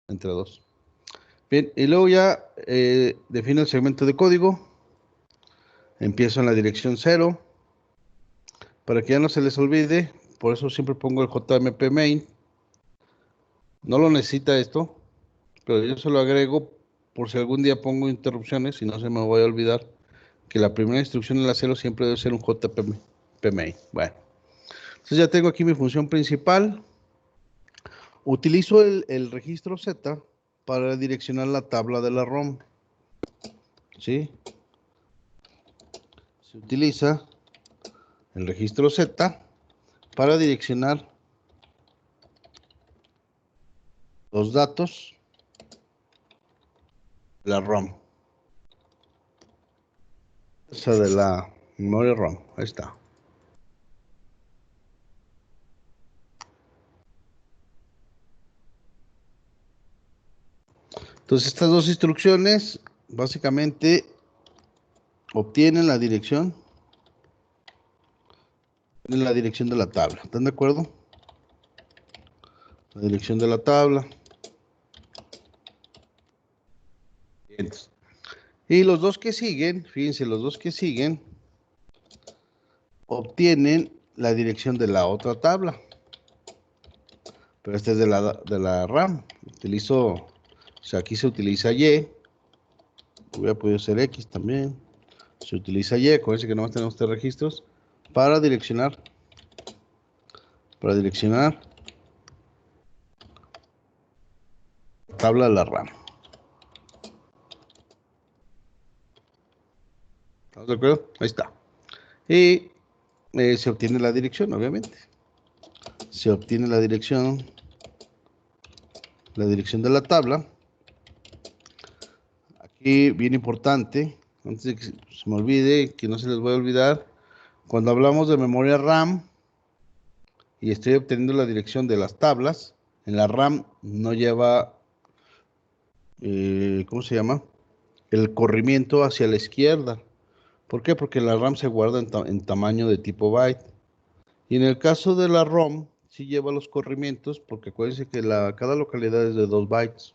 entre 2. Bien, y luego ya defino el segmento de código. Empiezo en la dirección 0. Para que ya no se les olvide, por eso siempre pongo el JMP main. No lo necesita esto, pero yo se lo agrego por si algún día pongo interrupciones y no se me vaya a olvidar que la primera instrucción en la 0 siempre debe ser un JMP main. Bueno, entonces ya tengo aquí mi función principal. Utilizo el registro Z para direccionar la tabla de la ROM. ¿Sí? Se utiliza el registro Z para direccionar los datos de la ROM. Esa de la memoria ROM. Ahí está. Entonces estas dos instrucciones básicamente obtienen la dirección de la tabla. ¿Están de acuerdo? La dirección de la tabla. Bien. Y los dos que siguen, fíjense, los dos que siguen obtienen la dirección de la otra tabla. Pero esta es de la RAM. Utilizo, o sea, aquí se utiliza Y. Hubiera podido ser X también. Se utiliza Y, acuérdense que nomás tenemos 3 registros para direccionar la tabla de la RAM. ¿Estamos de acuerdo? Ahí está. Y se obtiene la dirección, obviamente. Se obtiene la dirección de la tabla. Aquí, bien importante, antes de que se me olvide, que no se les voy a olvidar, cuando hablamos de memoria RAM y estoy obteniendo la dirección de las tablas, en la RAM no lleva, ¿cómo se llama? El corrimiento hacia la izquierda. ¿Por qué? Porque la RAM se guarda en tamaño de tipo byte. Y en el caso de la ROM, sí lleva los corrimientos, porque acuérdense que cada localidad es de 2 bytes.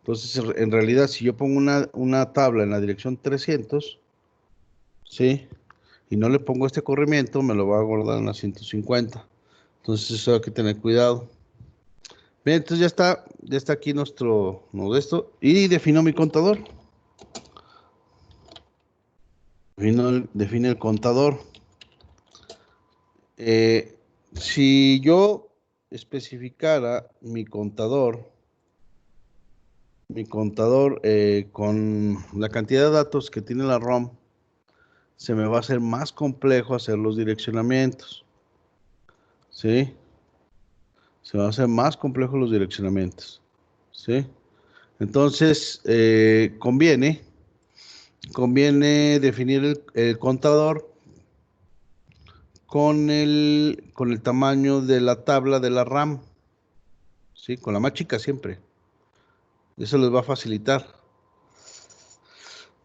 Entonces, en realidad, si yo pongo una tabla en la dirección 300, ¿sí? Y no le pongo este corrimiento, me lo va a guardar en la 150. Entonces, eso hay que tener cuidado. Bien, entonces ya está aquí nuestro esto. Y defino mi contador. Define el contador. Si yo especificara mi contador con la cantidad de datos que tiene la ROM, se me va a hacer más complejo hacer los direccionamientos. ¿Sí? Se va a hacer más complejo los direccionamientos. ¿Sí? Entonces, conviene definir el contador con el tamaño de la tabla de la RAM. ¿Sí? Con la más chica siempre. Eso les va a facilitar.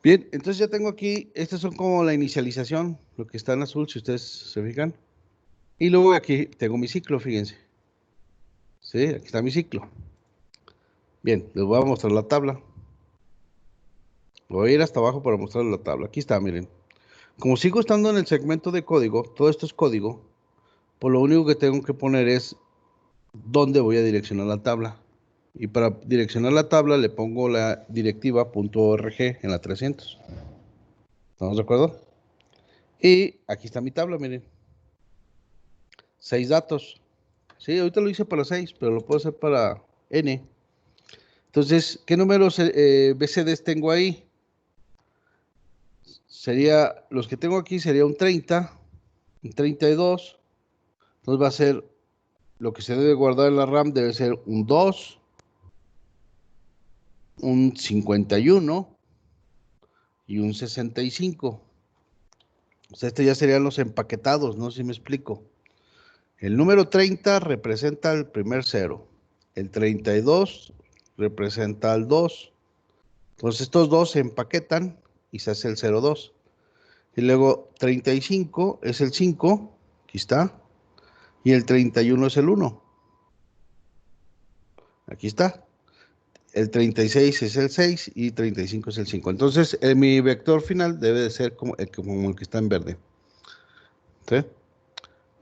Bien, entonces ya tengo aquí, estas son como la inicialización, lo que está en azul, si ustedes se fijan. Y luego aquí tengo mi ciclo, fíjense. Sí, aquí está mi ciclo. Bien, les voy a mostrar la tabla. Voy a ir hasta abajo para mostrarles la tabla. Aquí está, miren. Como sigo estando en el segmento de código, todo esto es código, pues lo único que tengo que poner es dónde voy a direccionar la tabla. Y para direccionar la tabla le pongo la directiva .org en la 300. ¿Estamos de acuerdo? Y aquí está mi tabla, miren. 6 datos. Sí, ahorita lo hice para 6, pero lo puedo hacer para N. Entonces, ¿qué números BCDs tengo ahí? Los que tengo aquí sería un 30, un 32. Entonces va a ser, lo que se debe guardar en la RAM debe ser un 2, un 51 y un 65. O sea, estos ya serían los empaquetados, no sé si me explico. El número 30 representa el primer 0. El 32 representa el 2. Entonces estos dos se empaquetan y se hace el 02. Y luego 35 es el 5, aquí está. Y el 31 es el 1. Aquí está. el 36 es el 6 y 35 es el 5. Entonces, mi vector final debe de ser como el que está en verde. ¿Sí?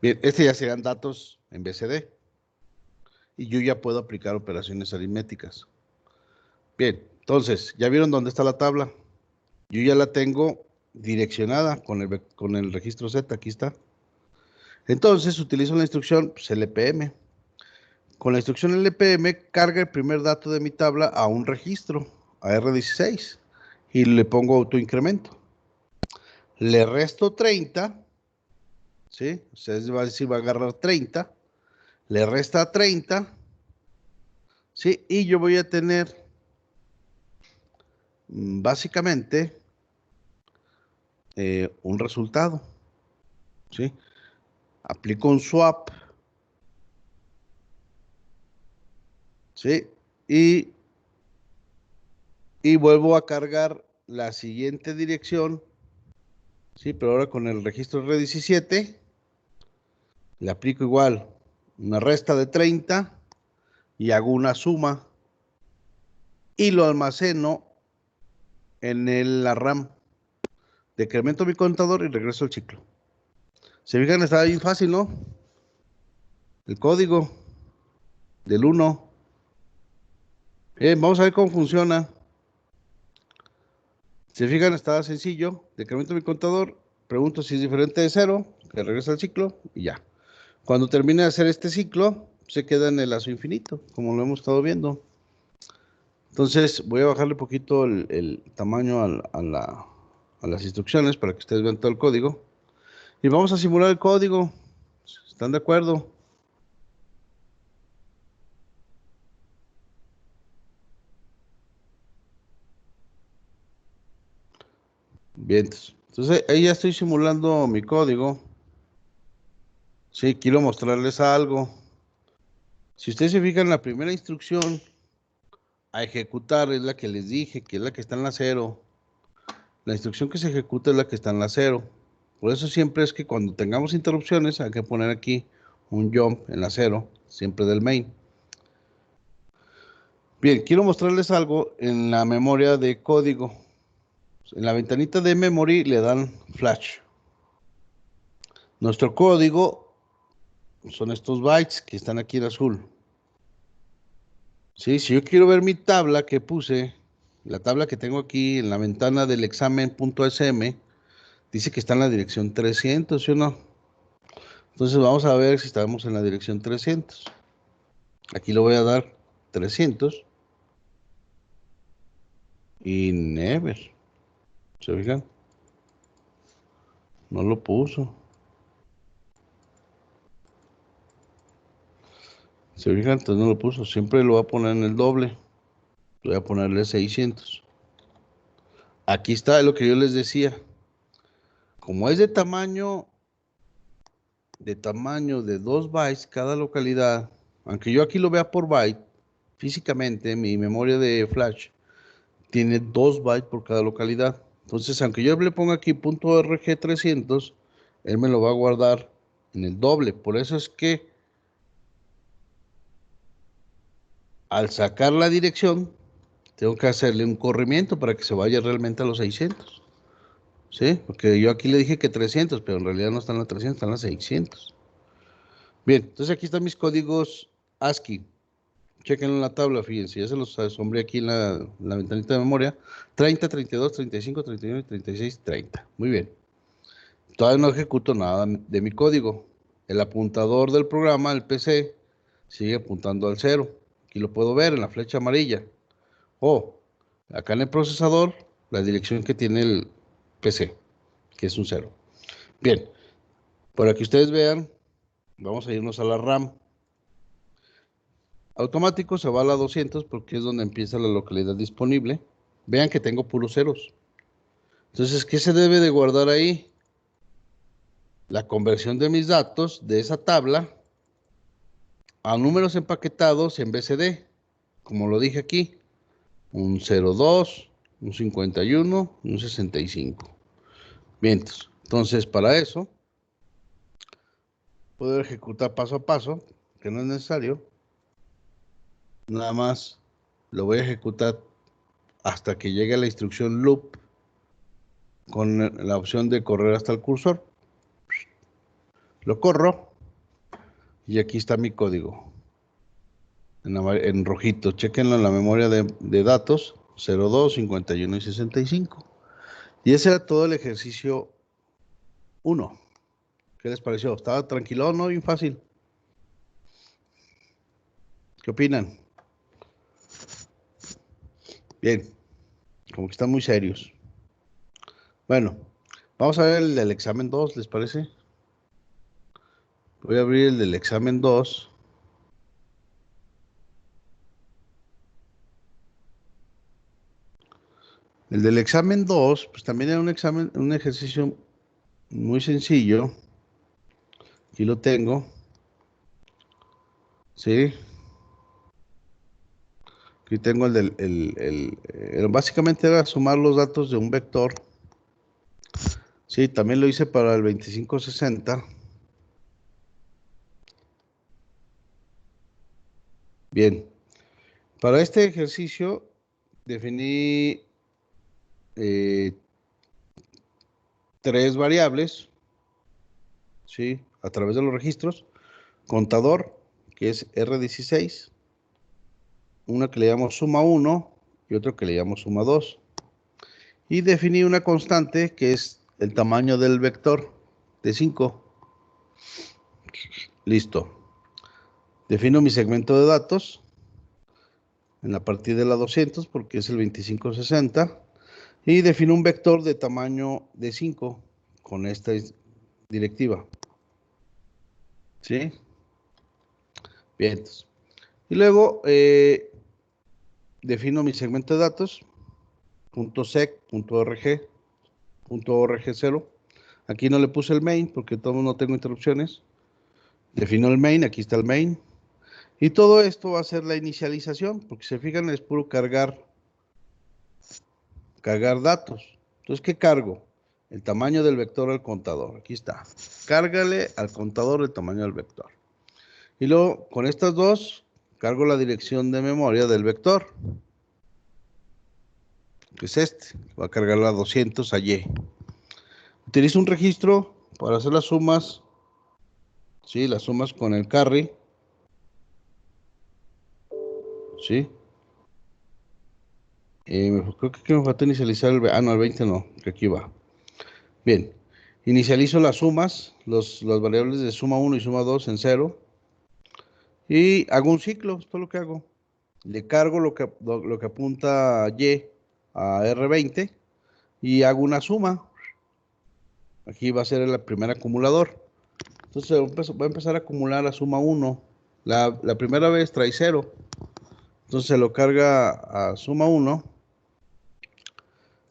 Bien, este ya serían datos en BCD. Y yo ya puedo aplicar operaciones aritméticas. Bien, entonces, ¿ya vieron dónde está la tabla? Yo ya la tengo direccionada con el registro Z, aquí está. Entonces, utilizo la instrucción LPM. Con la instrucción LPM, carga el primer dato de mi tabla a un registro, a R16, y le pongo autoincremento. Le resto 30, ¿sí? O sea, va a decir, va a agarrar 30, le resta 30, ¿sí? Y yo voy a tener, básicamente, un resultado, ¿sí? Aplico un swap, ¿sí? Y vuelvo a cargar la siguiente dirección, ¿sí? Pero ahora con el registro R17, le aplico igual una resta de 30 y hago una suma y lo almaceno en la RAM. Decremento mi contador y regreso al ciclo. Se fijan, está bien fácil, ¿no? El código del 1. Vamos a ver cómo funciona. Se fijan, está sencillo. Decremento mi contador, pregunto si es diferente de 0, que regresa al ciclo y ya. Cuando termine de hacer este ciclo, se queda en el lazo infinito, como lo hemos estado viendo. Entonces, voy a bajarle un poquito el tamaño a las instrucciones para que ustedes vean todo el código. Y vamos a simular el código. ¿Están de acuerdo? Bien. Entonces, ahí ya estoy simulando mi código. Sí, quiero mostrarles algo. Si ustedes se fijan, la primera instrucción a ejecutar es la que les dije, que es la que está en la 0. La instrucción que se ejecuta es la que está en la 0. Por eso siempre es que cuando tengamos interrupciones hay que poner aquí un jump en la 0, siempre del main. Bien, quiero mostrarles algo en la memoria de código. En la ventanita de memory le dan flash. Nuestro código son estos bytes que están aquí en azul. ¿Sí? Si yo quiero ver mi tabla que puse, la tabla que tengo aquí en la ventana del examen.sm, dice que está en la dirección 300, ¿sí o no? Entonces vamos a ver si estamos en la dirección 300. Aquí le voy a dar 300 y never. ¿Se fijan? No lo puso. ¿Se fijan? Entonces no lo puso. Siempre lo va a poner en el doble. Voy a ponerle 600. Aquí está lo que yo les decía. Como es de tamaño de 2 bytes cada localidad, aunque yo aquí lo vea por byte, físicamente mi memoria de flash tiene 2 bytes por cada localidad. Entonces, aunque yo le ponga aquí .rg300, él me lo va a guardar en el doble. Por eso es que al sacar la dirección, tengo que hacerle un corrimiento para que se vaya realmente a los 600. ¿Sí? Porque yo aquí le dije que 300, pero en realidad no están las 300, están las 600. Bien, entonces aquí están mis códigos ASCII. Chequen en la tabla, fíjense, ya se los asombré aquí en la ventanita de memoria. 30, 32, 35, 39, 36, 30. Muy bien. Todavía no ejecuto nada de mi código. El apuntador del programa, el PC, sigue apuntando al 0. Aquí lo puedo ver en la flecha amarilla. O, acá en el procesador, la dirección que tiene el PC, que es un 0. Bien, para que ustedes vean, vamos a irnos a la RAM. Automático se va a la 200 porque es donde empieza la localidad disponible. Vean que tengo puros ceros. Entonces, ¿qué se debe de guardar ahí? La conversión de mis datos de esa tabla a números empaquetados en BCD. Como lo dije aquí, un 02, un 51 y un 65. Bien, entonces para eso, poder ejecutar paso a paso, que no es necesario, nada más lo voy a ejecutar hasta que llegue a la instrucción loop con la opción de correr hasta el cursor. Lo corro y aquí está mi código en rojito. Chequenlo en la memoria de datos 02, 51 y 65. Y ese era todo el ejercicio 1. ¿Qué les pareció? ¿Estaba tranquilo? ¿No? Bien fácil. ¿Qué opinan? Bien, como que están muy serios. Bueno, vamos a ver el del examen 2, ¿les parece? Voy a abrir el del examen 2. El del examen 2, pues también era un ejercicio muy sencillo. Aquí lo tengo. ¿Sí? Aquí tengo básicamente era sumar los datos de un vector. Sí, también lo hice para el 2560. Bien. Para este ejercicio definí 3 variables, ¿sí? A través de los registros. Contador, que es R16. Una que le llamo suma 1 y otra que le llamo suma 2. Y definí una constante que es el tamaño del vector de 5. Listo. Defino mi segmento de datos en la partida de la 200 porque es el 2560. Y defino un vector de tamaño de 5 con esta directiva. ¿Sí? Bien. Y luego defino mi segmento de datos, .sec, .org, .org0. Aquí no le puse el main porque todo no tengo interrupciones. Defino el main, aquí está el main. Y todo esto va a ser la inicialización, porque se fijan es puro cargar datos. Entonces, ¿qué cargo? El tamaño del vector al contador. Aquí está. Cárgale al contador el tamaño del vector. Y luego, con estas dos, cargo la dirección de memoria del vector, que es este. Va a cargar la 200 a Y. Utilizo un registro para hacer las sumas. Sí, las sumas con el carry. Sí. Creo que aquí me falta inicializar no, el 20 no, que aquí va. Bien, inicializo las sumas, las variables de suma 1 y suma 2 en 0. Y hago un ciclo, esto es lo que hago. Le cargo lo que apunta Y a R20 y hago una suma. Aquí va a ser el primer acumulador. Entonces va a empezar a acumular la suma 1. La primera vez trae 0. Entonces se lo carga a suma 1.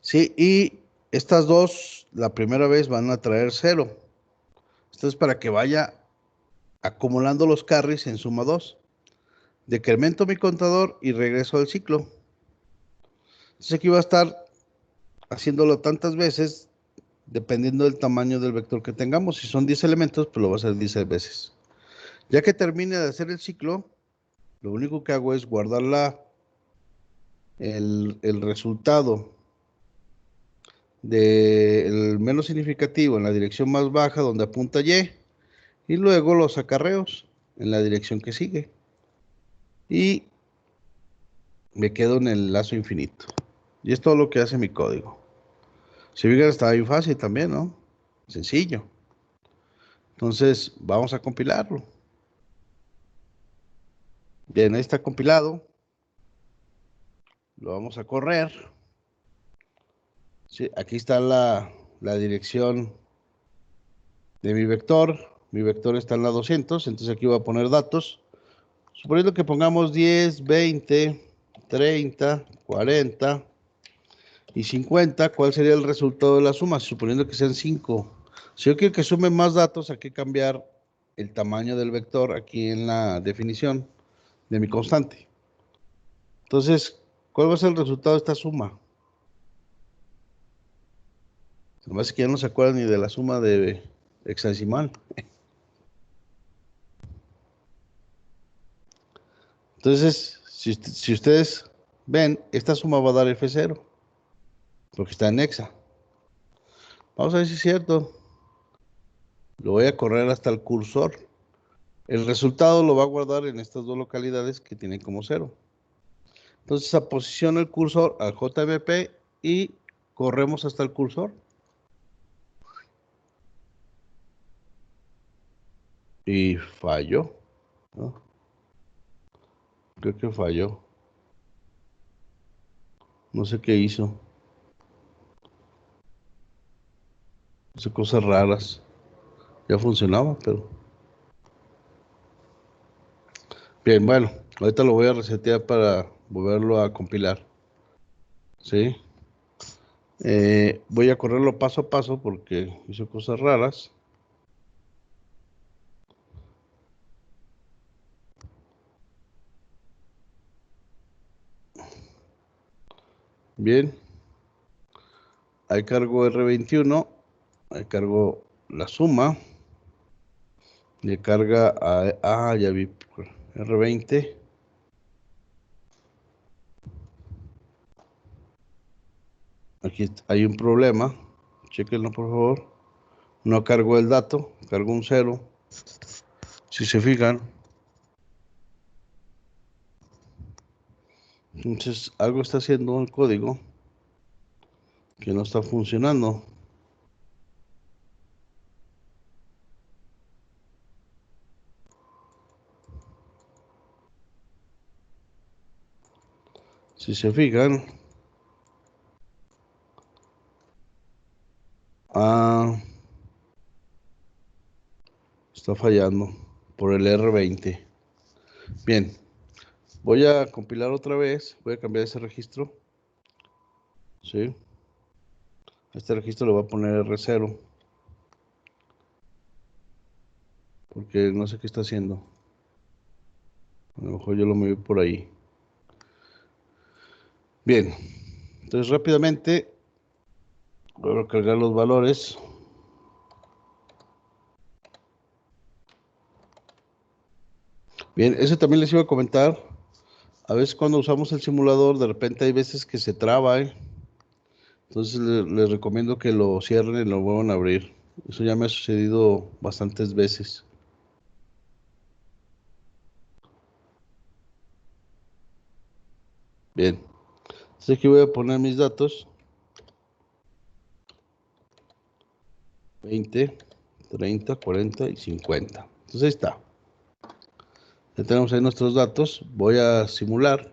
Sí, y estas dos, la primera vez van a traer 0. Esto es para que vaya acumulando los carries en suma 2. Decremento mi contador y regreso al ciclo. Entonces aquí va a estar haciéndolo tantas veces dependiendo del tamaño del vector que tengamos. Si son 10 elementos, pues lo va a hacer 10 veces. Ya que termine de hacer el ciclo, lo único que hago es guardar el resultado del menos significativo en la dirección más baja donde apunta Y y luego los acarreos en la dirección que sigue. Y me quedo en el lazo infinito. Y es todo lo que hace mi código. Si bien está bien fácil también, ¿no? Sencillo. Entonces, vamos a compilarlo. Bien, ahí está compilado. Lo vamos a correr. Sí, aquí está la dirección de mi vector. Mi vector está en la 200, entonces aquí voy a poner datos. Suponiendo que pongamos 10, 20, 30, 40 y 50, ¿cuál sería el resultado de la suma? Suponiendo que sean 5. Si yo quiero que sume más datos, hay que cambiar el tamaño del vector aquí en la definición de mi constante. Entonces, ¿cuál va a ser el resultado de esta suma? Además es que ya no se acuerdan ni de la suma de hexadecimal. Entonces, si ustedes Ven, esta suma va a dar F0, porque está en hexa. Vamos a ver si es cierto. Lo voy a correr hasta el cursor. El resultado lo va a guardar en estas dos localidades que tienen como 0. Entonces, posiciona el cursor al JMP y corremos hasta el cursor. Y falló, ¿no? Creo que falló. No sé qué hizo. Hizo cosas raras. Ya funcionaba, pero... Bien, bueno. Ahorita lo voy a resetear para volverlo a compilar. ¿Sí? Voy a correrlo paso a paso porque hizo cosas raras. Bien. Ahí cargo R21. Ahí cargo la suma. Le carga a... Ah, ya vi. R20. Aquí hay un problema. Chequenlo, por favor. No cargó el dato. Cargó un 0. Si se fijan. Entonces, algo está haciendo el código que no está funcionando. Si se fijan, está fallando por el R20. Bien, voy a compilar otra vez. Voy a cambiar ese registro. ¿Sí? Este registro le voy a poner R0. Porque no sé qué está haciendo. A lo mejor yo lo moví por ahí. Bien, entonces rápidamente voy a cargar los valores. Bien, eso también les iba a comentar. A veces cuando usamos el simulador, de repente hay veces que se traba, ¿eh? Entonces les recomiendo que lo cierren y lo vuelvan a abrir. Eso ya me ha sucedido bastantes veces. Bien, entonces aquí voy a poner mis datos. 20, 30, 40 y 50. Entonces ahí está. Ya tenemos ahí nuestros datos. Voy a simular.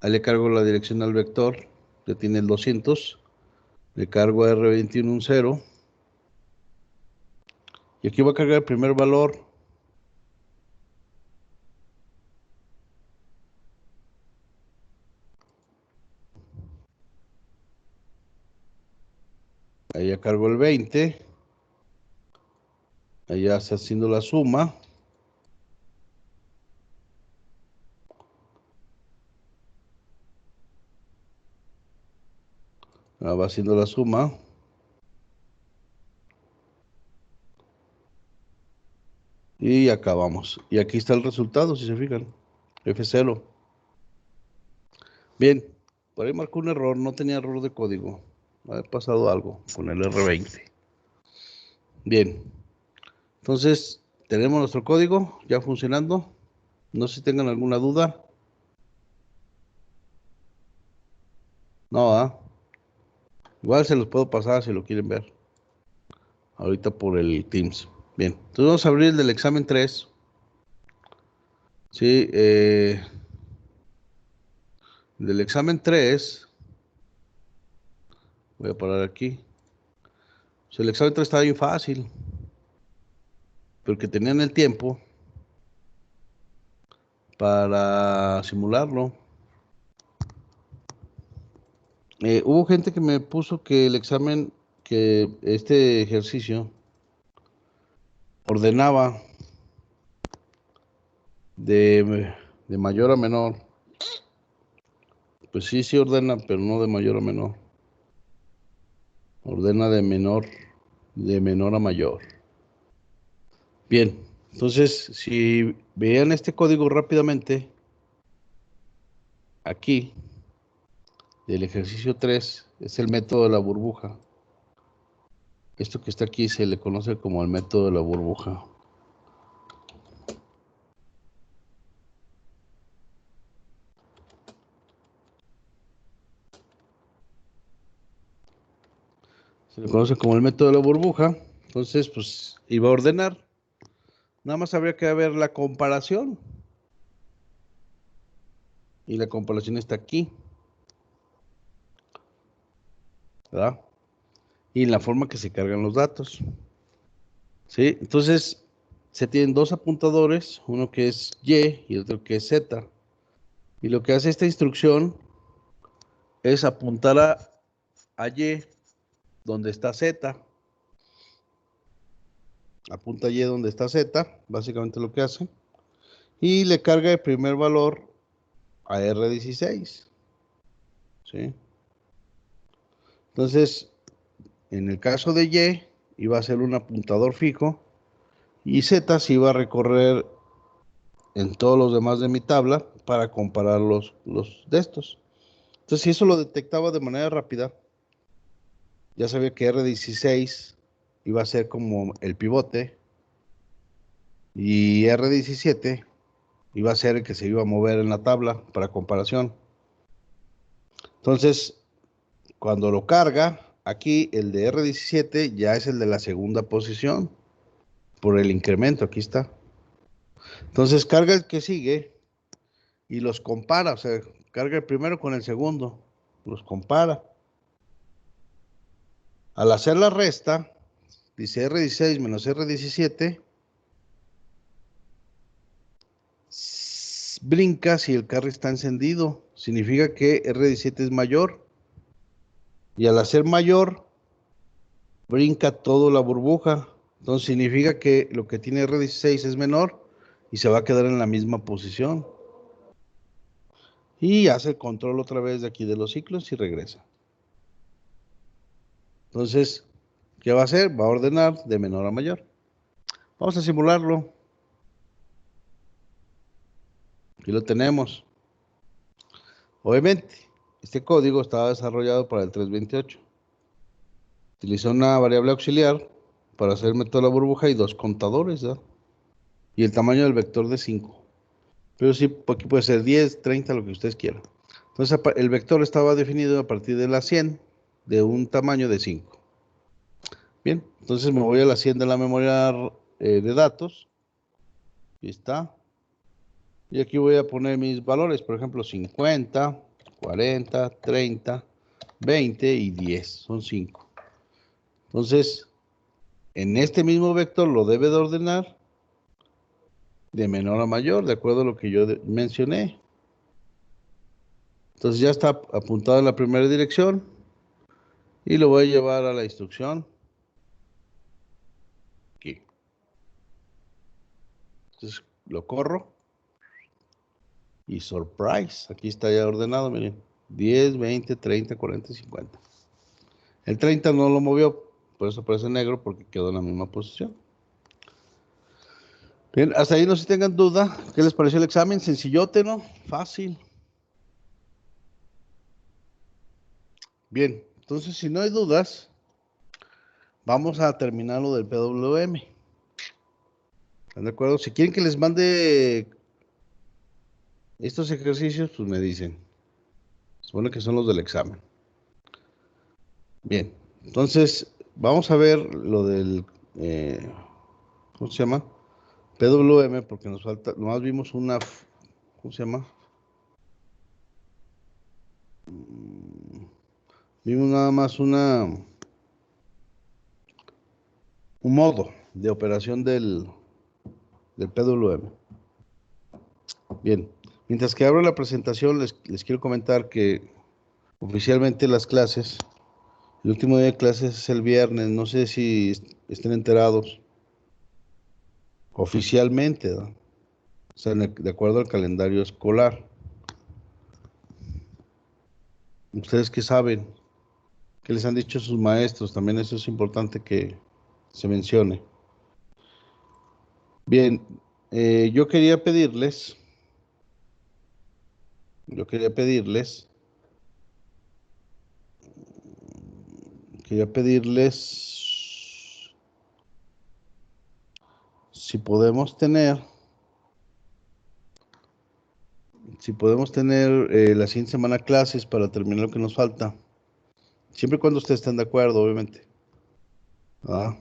Ahí le cargo la dirección al vector. Ya tiene el 200. Le cargo a R21 un 0. Y aquí voy a cargar el primer valor. Ahí ya cargo el 20. Ahí ya está haciendo la suma. Va haciendo la suma. Y acabamos. Y aquí está el resultado, si se fijan. F0. Bien, por ahí marcó un error, no tenía error de código. Ha pasado algo con el R20. Bien, entonces tenemos nuestro código ya funcionando. No sé si tengan alguna duda. No, igual se los puedo pasar si lo quieren ver. Ahorita por el Teams. Bien, entonces vamos a abrir el del examen 3. Sí, del examen 3. Voy a parar aquí. Pues el examen 3 estaba bien fácil. Porque tenían el tiempo para simularlo. Hubo gente que me puso que el examen, que este ejercicio ordenaba de mayor a menor. Pues sí, sí ordena, pero no de mayor a menor. Ordena de menor a mayor. Bien, entonces si veían este código rápidamente, aquí, del ejercicio 3, es el método de la burbuja. Esto que está aquí se le conoce como el método de la burbuja. Se le conoce como el método de la burbuja. Entonces, pues, iba a ordenar. Nada más habría que ver la comparación. Y la comparación está aquí, ¿verdad? Y en la forma que se cargan los datos. ¿Sí? Entonces, se tienen dos apuntadores, uno que es Y y otro que es Z. Y lo que hace esta instrucción es apuntar a Y donde está Z. Apunta Y donde está Z, básicamente lo que hace. Y le carga el primer valor a R16. ¿Sí? Entonces, en el caso de Y, iba a ser un apuntador fijo. Y Z se iba a recorrer en todos los demás de mi tabla para comparar los de estos. Entonces, si eso lo detectaba de manera rápida, ya sabía que R16 iba a ser como el pivote y R17 iba a ser el que se iba a mover en la tabla para comparación. Entonces, cuando lo carga, aquí el de R17 ya es el de la segunda posición por el incremento, aquí está. Entonces, carga el que sigue y los compara, o sea, carga el primero con el segundo, los compara. Al hacer la resta, dice R16 menos R17, brinca si el carro está encendido. Significa que R17 es mayor. Y al hacer mayor, brinca toda la burbuja. Entonces significa que lo que tiene R16 es menor y se va a quedar en la misma posición. Y hace el control otra vez de aquí de los ciclos y regresa. Entonces, ¿qué va a hacer? Va a ordenar de menor a mayor. Vamos a simularlo. Aquí lo tenemos. Obviamente, este código estaba desarrollado para el 328. Utilizó una variable auxiliar para hacer el método de la burbuja y dos contadores, ¿verdad? Y el tamaño del vector de 5. Pero sí, aquí puede ser 10, 30, lo que ustedes quieran. Entonces, el vector estaba definido a partir de la 100, de un tamaño de 5. Bien, entonces me voy a la 100 de la memoria de datos. Ahí está. Y aquí voy a poner mis valores, por ejemplo, 50, 40, 30, 20 y 10. Son 5. Entonces, en este mismo vector lo debe de ordenar de menor a mayor, de acuerdo a lo que yo mencioné. Entonces ya está apuntado en la primera dirección y lo voy a llevar a la instrucción aquí. Entonces lo corro y surprise, aquí está ya ordenado, miren, 10, 20, 30, 40 y 50. El 30 no lo movió, por eso aparece negro porque quedó en la misma posición. Bien, hasta ahí no se tengan duda. ¿Qué les pareció el examen? Sencillote, ¿no? Fácil. Bien, entonces si no hay dudas, vamos a terminar lo del PWM. ¿Están de acuerdo? Si quieren que les mande estos ejercicios, pues me dicen. Supone que son los del examen. Bien, entonces vamos a ver lo del, ¿cómo se llama? PWM, porque nos falta, nomás vimos una, ¿cómo se llama? Vimos nada más un modo de operación del PWM. Bien, mientras que abro la presentación, les quiero comentar que oficialmente las clases, el último día de clases es el viernes, no sé si estén enterados, oficialmente, ¿no? O sea, de acuerdo al calendario escolar. ¿Ustedes qué saben? ¿Qué les han dicho sus maestros? También eso es importante que se mencione. Bien, yo quería pedirles yo quería pedirles si podemos tener la siguiente semana clases para terminar lo que nos falta. Siempre y cuando ustedes estén de acuerdo, obviamente. ¿Ah?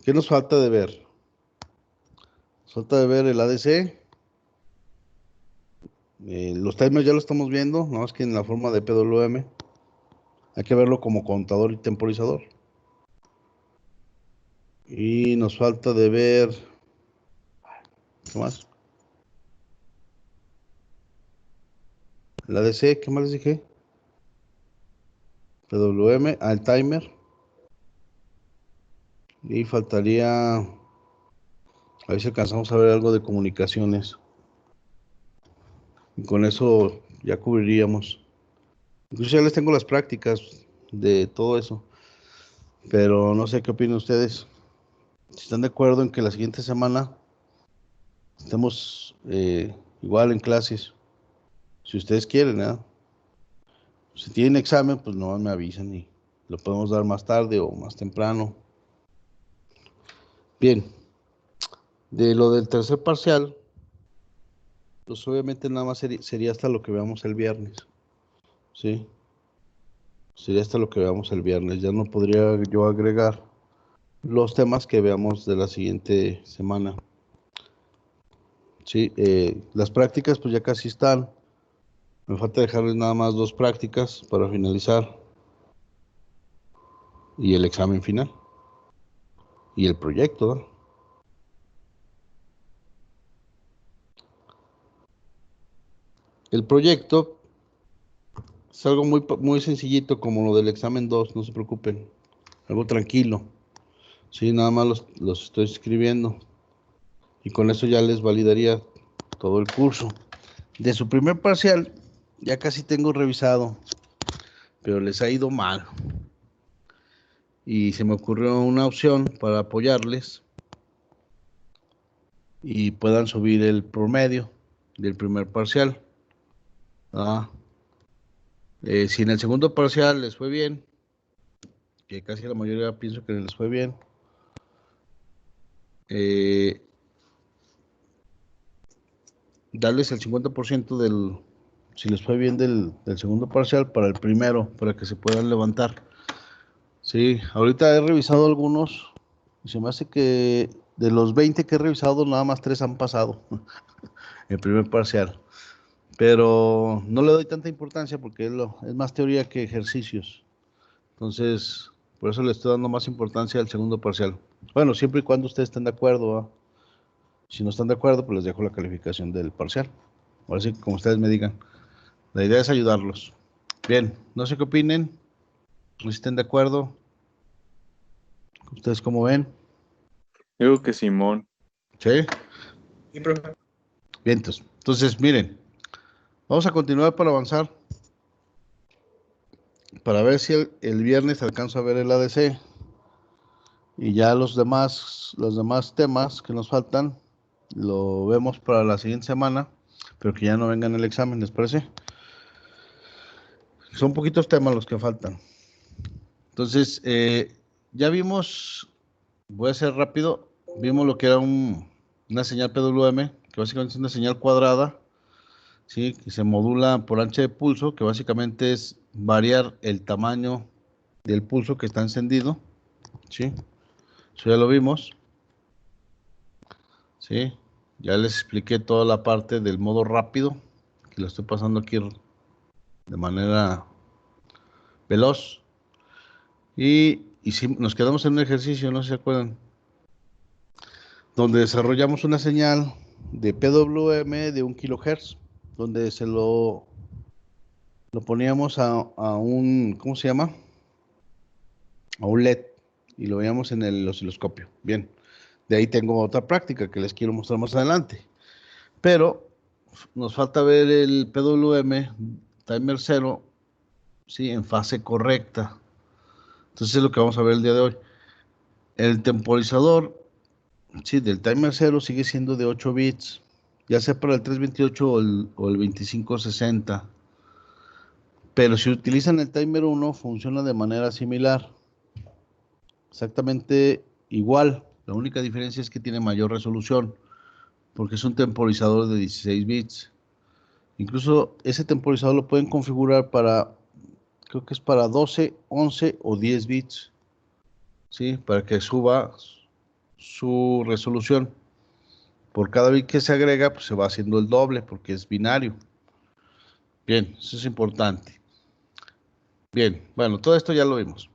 ¿Qué nos falta de ver? Nos falta de ver el ADC. Los timers ya lo estamos viendo, nada más que en la forma de PWM. Hay que verlo como contador y temporizador. Y nos falta de ver... ¿Qué más? El ADC, ¿qué más les dije? PWM, al timer. Y faltaría... A ver si alcanzamos a ver algo de comunicaciones. Y con eso ya cubriríamos. Incluso ya les tengo las prácticas de todo eso. Pero no sé qué opinan ustedes. Si están de acuerdo en que la siguiente semana estemos igual en clases. Si ustedes quieren, ¿eh? Si tienen examen, pues no me avisan y lo podemos dar más tarde o más temprano. Bien, de lo del tercer parcial, pues obviamente nada más sería hasta lo que veamos el viernes. ¿Sí? Sería hasta lo que veamos el viernes. Ya no podría yo agregar los temas que veamos de la siguiente semana. Sí, las prácticas pues ya casi están. Me falta dejarles nada más 2 prácticas para finalizar. Y el examen final. Y el proyecto, ¿no? El proyecto es algo muy sencillito como lo del examen 2, no se preocupen. Algo tranquilo. Sí, nada más los estoy escribiendo. Y con eso ya les validaría todo el curso. De su primer parcial, ya casi tengo revisado, pero les ha ido mal. Y se me ocurrió una opción para apoyarles y puedan subir el promedio del primer parcial. Ah, si en el segundo parcial les fue bien, que casi la mayoría pienso que les fue bien, eh, darles el 50% si les fue bien del segundo parcial para el primero, para que se puedan levantar. Sí, ahorita he revisado algunos y se me hace que de los 20 que he revisado, nada más 3 han pasado el primer parcial. Pero no le doy tanta importancia porque es más teoría que ejercicios. Entonces, por eso le estoy dando más importancia al segundo parcial. Bueno, siempre y cuando ustedes estén de acuerdo, ¿va? Si no están de acuerdo, pues les dejo la calificación del parcial. Ahora sí, como ustedes me digan. La idea es ayudarlos. Bien, no sé qué opinen, no sé si estén de acuerdo. ¿Ustedes cómo ven? Digo que Simón. ¿Sí? Sí, profe. Bien, entonces miren, vamos a continuar para avanzar, para ver si el viernes alcanzo a ver el ADC y ya los demás temas que nos faltan, lo vemos para la siguiente semana, pero que ya no vengan el examen, ¿les parece? Son poquitos temas los que faltan. Entonces, ya vimos, voy a ser rápido, vimos lo que era una señal PWM, que básicamente es una señal cuadrada, ¿sí? Que se modula por ancho de pulso, que básicamente es variar el tamaño del pulso que está encendido, ¿sí? Eso ya lo vimos, ¿sí? Ya les expliqué toda la parte del modo rápido, que lo estoy pasando aquí de manera veloz. Y si nos quedamos en un ejercicio, no sé si se acuerdan, donde desarrollamos una señal de PWM de 1 kHz, donde lo poníamos a un, ¿cómo se llama? A un LED y lo veíamos en el osciloscopio. Bien, de ahí tengo otra práctica que les quiero mostrar más adelante. Pero nos falta ver el PWM timer 0, ¿sí? En fase correcta. Entonces es lo que vamos a ver el día de hoy. El temporizador, sí, del timer 0 sigue siendo de 8 bits, ya sea para el 328 o el 2560. Pero si utilizan el timer 1, funciona de manera similar. Exactamente igual. La única diferencia es que tiene mayor resolución, porque es un temporizador de 16 bits. Incluso ese temporizador lo pueden configurar para, creo que es para 12, 11 o 10 bits, ¿sí? Para que suba su resolución. Por cada bit que se agrega, pues se va haciendo el doble, porque es binario. Bien, eso es importante. Bien, bueno, todo esto ya lo vimos,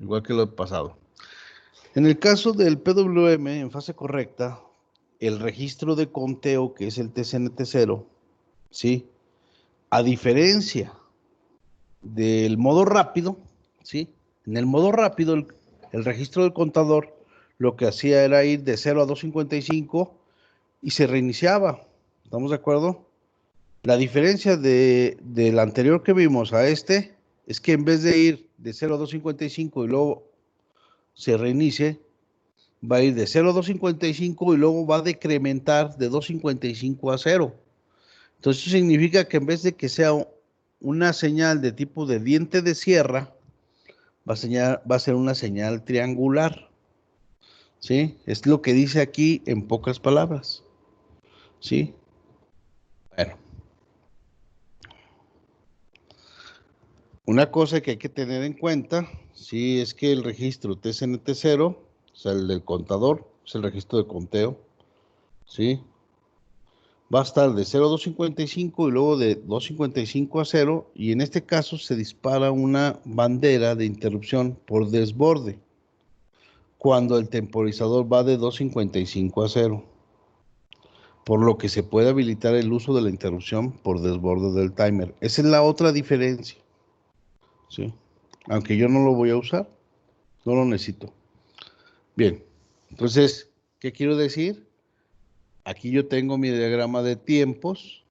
igual que lo pasado. En el caso del PWM en fase correcta, el registro de conteo, que es el TCNT0, ¿sí? A diferencia del modo rápido, ¿sí? En el modo rápido, el registro del contador lo que hacía era ir de 0 a 255 y se reiniciaba. ¿Estamos de acuerdo? La diferencia del anterior que vimos a este es que en vez de ir de 0 a 255 y luego se reinicie, va a ir de 0 a 255 y luego va a decrementar de 255 a 0. Entonces eso significa que en vez de que sea una señal de tipo de diente de sierra, va a ser una señal triangular. ¿Sí? Es lo que dice aquí en pocas palabras. ¿Sí? Bueno, una cosa que hay que tener en cuenta, sí, es que el registro TCNT0, o sea, el del contador, es el registro de conteo, ¿sí? Va a estar de 0 a 255 y luego de 255 a 0, y en este caso se dispara una bandera de interrupción por desborde cuando el temporizador va de 255 a 0, por lo que se puede habilitar el uso de la interrupción por desborde del timer. Esa es la otra diferencia, ¿sí? Aunque yo no lo voy a usar, no lo necesito. Bien, entonces, ¿qué quiero decir? Aquí yo tengo mi diagrama de tiempos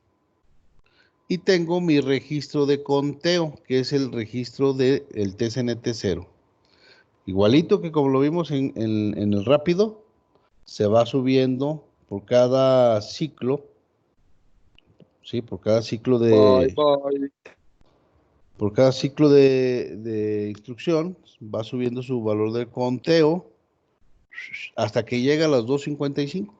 y tengo mi registro de conteo, que es el registro del TCNT0. Igualito que como lo vimos en el rápido, se va subiendo por cada ciclo, ¿sí? Bye, bye. Por cada ciclo de instrucción, va subiendo su valor de conteo hasta que llega a las 255.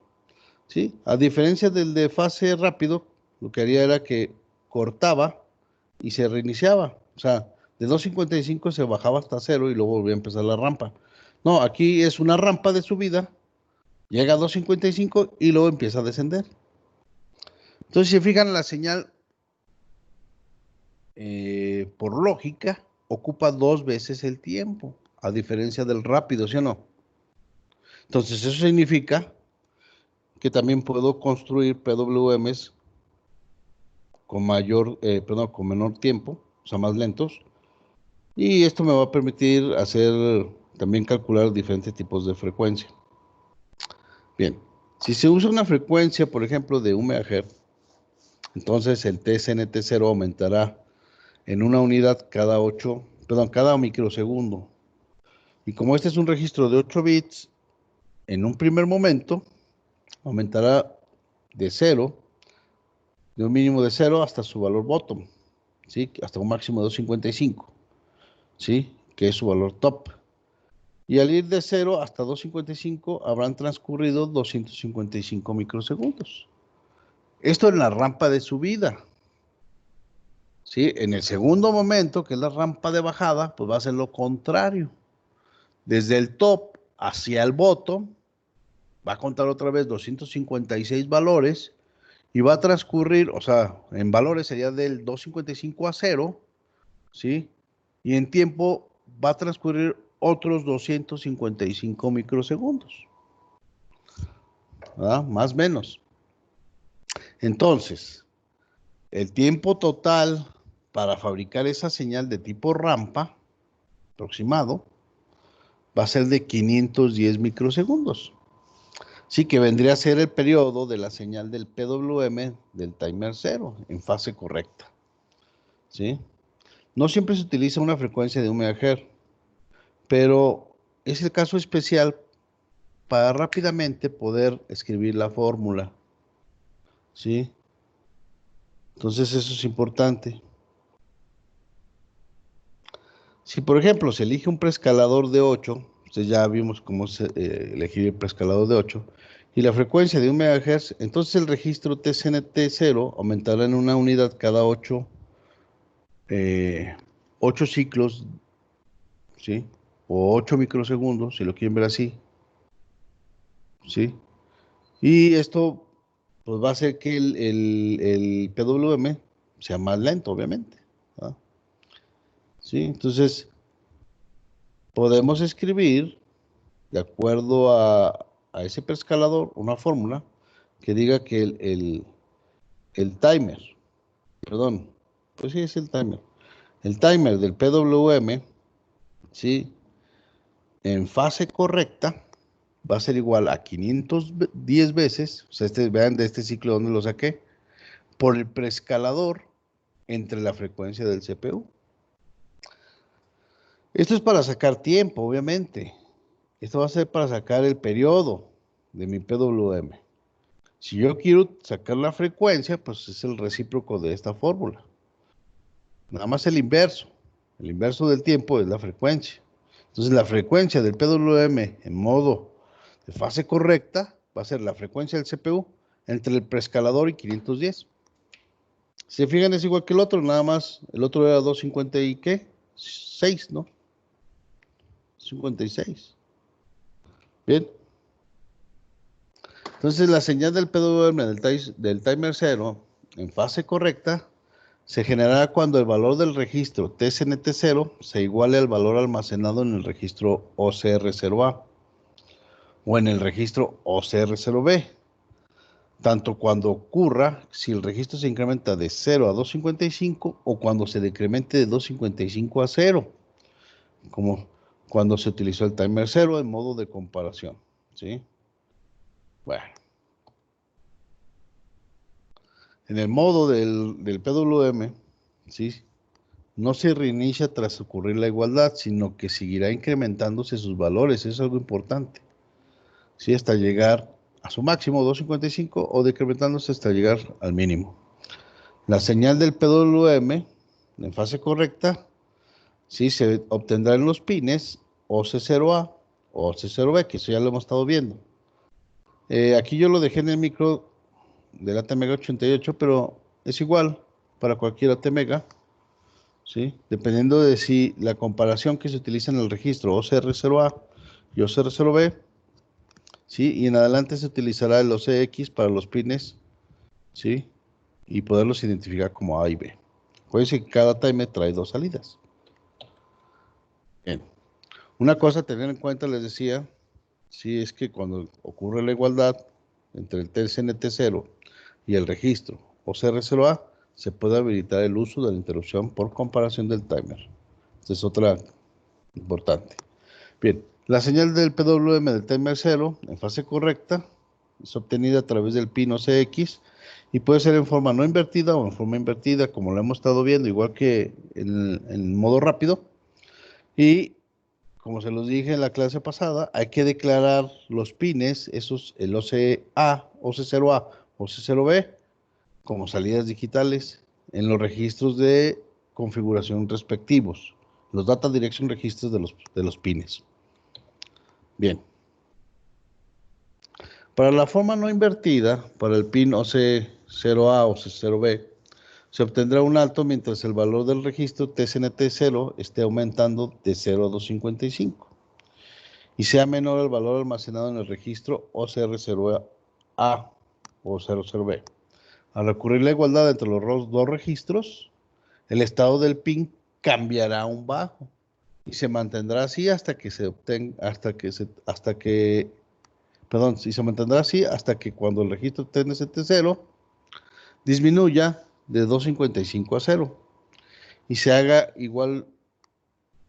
¿Sí? A diferencia del de fase rápido, lo que haría era que cortaba y se reiniciaba. O sea, de 255 se bajaba hasta cero y luego volvía a empezar la rampa. No, aquí es una rampa de subida, llega a 255 y luego empieza a descender. Entonces, si se fijan, la señal, por lógica, ocupa dos veces el tiempo, a diferencia del rápido, ¿sí o no? Entonces, eso significa que también puedo construir PWMs con menor tiempo, o sea, más lentos. Y esto me va a permitir hacer, también calcular diferentes tipos de frecuencia. Bien, si se usa una frecuencia, por ejemplo, de 1 MHz, entonces el TCNT0 aumentará en una unidad cada microsegundo. Y como este es un registro de 8 bits, en un primer momento aumentará de 0, de un mínimo de 0 hasta su valor bottom, ¿sí? Hasta un máximo de 255, ¿sí? Que es su valor top. Y al ir de 0 hasta 255 habrán transcurrido 255 microsegundos. Esto en la rampa de subida. ¿Sí? En el segundo momento, que es la rampa de bajada, pues va a ser lo contrario. Desde el top hacia el bottom, va a contar otra vez 256 valores y va a transcurrir, o sea, en valores sería del 255 a 0, ¿sí? Y en tiempo va a transcurrir otros 255 microsegundos, ¿verdad? Más o menos. Entonces, el tiempo total para fabricar esa señal de tipo rampa, aproximado, va a ser de 510 microsegundos. Sí, que vendría a ser el periodo de la señal del PWM del timer 0 en fase correcta. ¿Sí? No siempre se utiliza una frecuencia de 1 MHz, pero es el caso especial para rápidamente poder escribir la fórmula. ¿sí? Entonces eso es importante. Si por ejemplo se elige un preescalador de 8, entonces ya vimos cómo elegir el preescalador de 8, y la frecuencia de 1 MHz, entonces el registro TCNT0 aumentará en una unidad cada 8 ciclos, ¿sí? O 8 microsegundos, si lo quieren ver así, ¿sí? Y esto pues va a hacer que el PWM sea más lento, obviamente, ¿ah? ¿Sí? Entonces podemos escribir, de acuerdo a ese preescalador, una fórmula que diga que el timer, perdón, pues sí es el timer del PWM, ¿sí? En fase correcta va a ser igual a 510 veces, o sea, vean de este ciclo donde lo saqué, por el preescalador entre la frecuencia del CPU. Esto es para sacar tiempo, obviamente. Esto va a ser para sacar el periodo de mi PWM. Si yo quiero sacar la frecuencia, pues es el recíproco de esta fórmula. Nada más el inverso. El inverso del tiempo es la frecuencia. Entonces la frecuencia del PWM en modo de fase correcta va a ser la frecuencia del CPU entre el preescalador y 510. Si se fijan es igual que el otro, nada más el otro era 250 y ¿qué? 6, ¿no? 56. Bien. Entonces la señal del PWM del timer 0 en fase correcta se generará cuando el valor del registro TCNT0 se iguale al valor almacenado en el registro OCR0A o en el registro OCR0B, tanto cuando ocurra si el registro se incrementa de 0 a 255 o cuando se decremente de 255 a 0, como cuando se utilizó el timer 0 en modo de comparación, ¿sí? Bueno, en el modo del PWM, ¿sí? No se reinicia tras ocurrir la igualdad, sino que seguirá incrementándose sus valores. Eso es algo importante. ¿Sí? Hasta llegar a su máximo, 255, o decrementándose hasta llegar al mínimo. La señal del PWM en fase correcta, ¿sí? Se obtendrá en los pines OC0A o OC0B, que eso ya lo hemos estado viendo. Aquí yo lo dejé en el micro del ATmega 88, pero es igual para cualquier ATmega. ¿Sí? Dependiendo de si la comparación que se utiliza en el registro OCR0A y OCR0B, ¿sí? Y en adelante se utilizará el OCX para los pines, ¿sí? Y poderlos identificar como A y B. Acuérdense que cada timer trae 2 salidas. Bien. Una cosa a tener en cuenta, les decía, sí, es que cuando ocurre la igualdad entre el TCNT0 y el registro OCR0A, se puede habilitar el uso de la interrupción por comparación del timer. Esta es otra importante. Bien, la señal del PWM del timer 0 en fase correcta es obtenida a través del pin OCX y puede ser en forma no invertida o en forma invertida, como lo hemos estado viendo, igual que en modo rápido. Y como se los dije en la clase pasada, hay que declarar los pines, esos, el OCA, OC0A, OC0B, como salidas digitales en los registros de configuración respectivos, los Data Direction Registers de los pines. Bien. Para la forma no invertida, para el pin OC0A o OC0B, se obtendrá un alto mientras el valor del registro TCNT0 esté aumentando de 0 a 255 y sea menor el valor almacenado en el registro OCR0A o 00B. Al ocurrir la igualdad entre los dos registros, el estado del pin cambiará a un bajo y se mantendrá así hasta que se mantendrá así hasta que cuando el registro TNCT0 disminuya de 255 a 0 y se haga igual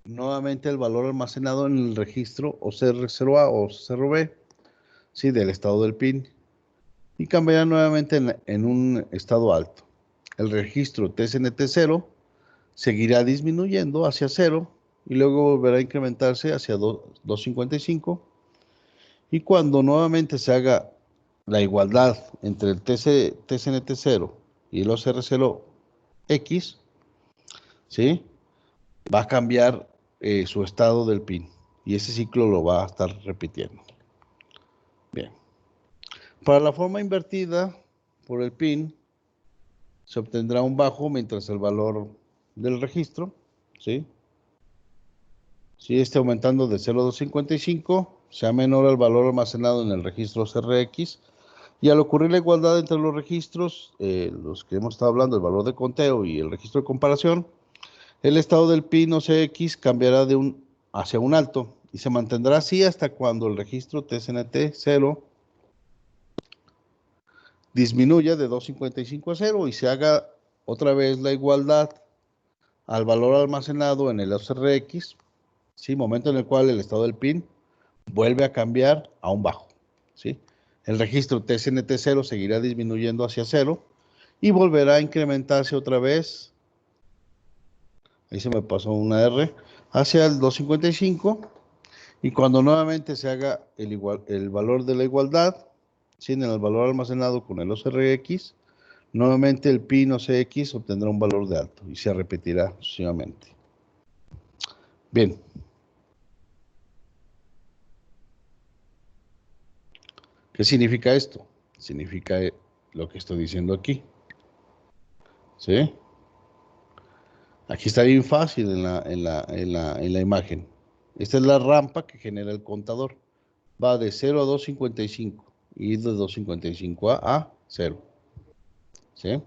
nuevamente el valor almacenado en el registro OCR0A o OCR0B, ¿sí? Del estado del pin, y cambiará nuevamente en un estado alto. El registro TCNT0 seguirá disminuyendo hacia 0 y luego volverá a incrementarse hacia 255 y cuando nuevamente se haga la igualdad entre el TCNT0 y el OCR0X, ¿sí? Va a cambiar su estado del pin. Y ese ciclo lo va a estar repitiendo. Bien. Para la forma invertida por el pin, se obtendrá un bajo mientras el valor del registro, ¿sí? Si esté aumentando de 0 a 255, sea menor al valor almacenado en el registro CRX. Y al ocurrir la igualdad entre los registros, los que hemos estado hablando, el valor de conteo y el registro de comparación, el estado del pin o CX cambiará hacia un alto y se mantendrá así hasta cuando el registro TCNT 0 disminuya de 255 a 0 y se haga otra vez la igualdad al valor almacenado en el OCRX, ¿sí? Momento en el cual el estado del pin vuelve a cambiar a un bajo, ¿sí? El registro TCNT0 seguirá disminuyendo hacia 0 y volverá a incrementarse otra vez, ahí se me pasó una R, hacia el 255, y cuando nuevamente se haga el valor de la igualdad, ¿sí? En el valor almacenado con el OCRX, nuevamente el pin o CX obtendrá un valor de alto y se repetirá sucesivamente. Bien. ¿Qué significa esto? Significa lo que estoy diciendo aquí. ¿Sí? Aquí está bien fácil en la imagen. Esta es la rampa que genera el contador. Va de 0 a 255 y de 255 a 0. ¿Sí?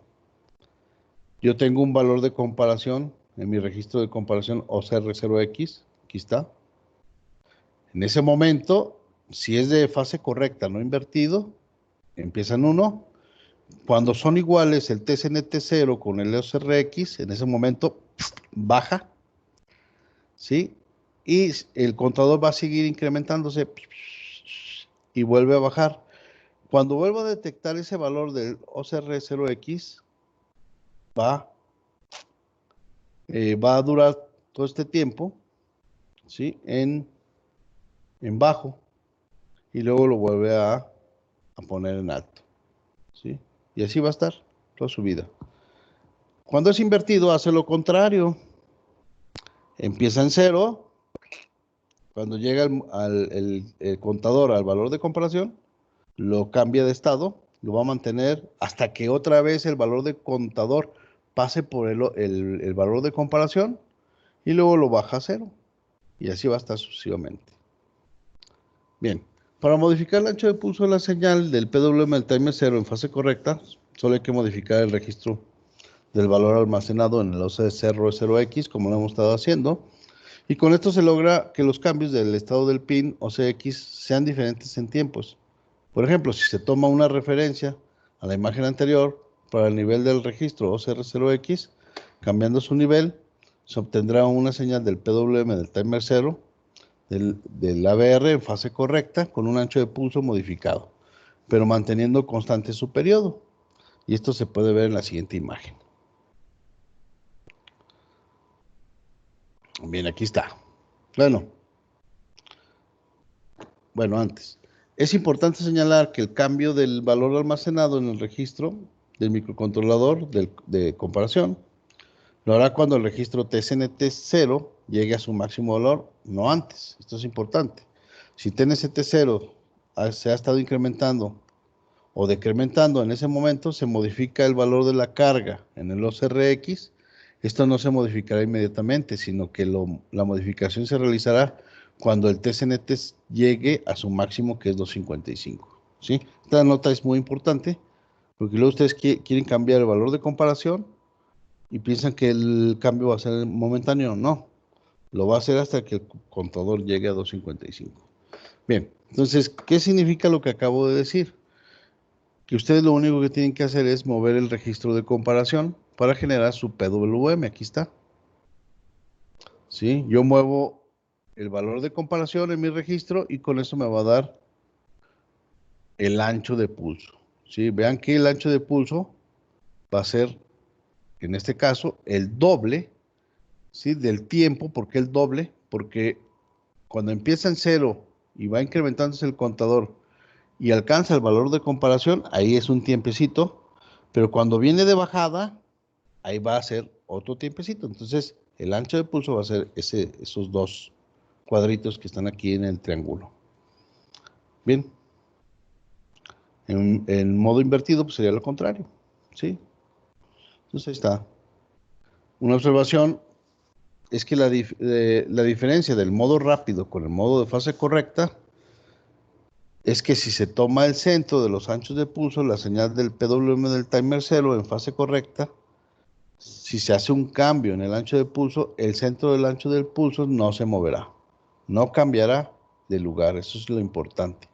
Yo tengo un valor de comparación en mi registro de comparación OCR0X. Aquí está. En ese momento, si es de fase correcta, no invertido, empieza en 1. Cuando son iguales el TCNT0 con el OCRX, en ese momento baja, ¿sí? Y el contador va a seguir incrementándose y vuelve a bajar. Cuando vuelva a detectar ese valor del OCR0X, va a durar todo este tiempo, ¿sí? En bajo, y luego lo vuelve a poner en alto, ¿sí? Y así va a estar toda su vida. Cuando es invertido, hace lo contrario. Empieza en 0. Cuando llega el contador al valor de comparación, lo cambia de estado, lo va a mantener hasta que otra vez el valor de contador pase por el valor de comparación y luego lo baja a 0. Y así va a estar sucesivamente. Bien, para modificar el ancho de pulso de la señal del PWM del timer 0 en fase correcta, solo hay que modificar el registro del valor almacenado en el OC0X, como lo hemos estado haciendo. Y con esto se logra que los cambios del estado del pin o CX sean diferentes en tiempos. Por ejemplo, si se toma una referencia a la imagen anterior para el nivel del registro OCR0X, cambiando su nivel, se obtendrá una señal del PWM del timer 0 del ABR en fase correcta con un ancho de pulso modificado, pero manteniendo constante su periodo. Y esto se puede ver en la siguiente imagen. Bien, aquí está. Bueno, antes. Es importante señalar que el cambio del valor almacenado en el registro del microcontrolador de comparación lo hará cuando el registro TCNT0 llegue a su máximo valor, no antes. Esto es importante. Si TCNT0 se ha estado incrementando o decrementando en ese momento, se modifica el valor de la carga en el OCRX. Esto no se modificará inmediatamente, sino que la modificación se realizará cuando el TCNT llegue a su máximo, que es 255. ¿Sí? Esta nota es muy importante, porque luego ustedes quieren cambiar el valor de comparación y piensan que el cambio va a ser momentáneo. No, lo va a hacer hasta que el contador llegue a 255. Bien, entonces, ¿qué significa lo que acabo de decir? Que ustedes lo único que tienen que hacer es mover el registro de comparación para generar su PWM. Aquí está. ¿Sí? Yo muevo el valor de comparación en mi registro y con eso me va a dar el ancho de pulso. ¿Sí? Vean que el ancho de pulso va a ser, en este caso, el doble, ¿sí? Del tiempo. ¿Por qué el doble? Porque cuando empieza en 0 y va incrementándose el contador y alcanza el valor de comparación, ahí es un tiempecito, pero cuando viene de bajada, ahí va a ser otro tiempecito. Entonces, el ancho de pulso va a ser esos dos cuadritos que están aquí en el triángulo. Bien. En modo invertido, pues sería lo contrario. ¿Sí? Entonces, ahí está. Una observación es que la diferencia del modo rápido con el modo de fase correcta es que si se toma el centro de los anchos de pulso, la señal del PWM del timer 0 en fase correcta, si se hace un cambio en el ancho de pulso, el centro del ancho del pulso no se moverá, no cambiará de lugar, eso es lo importante.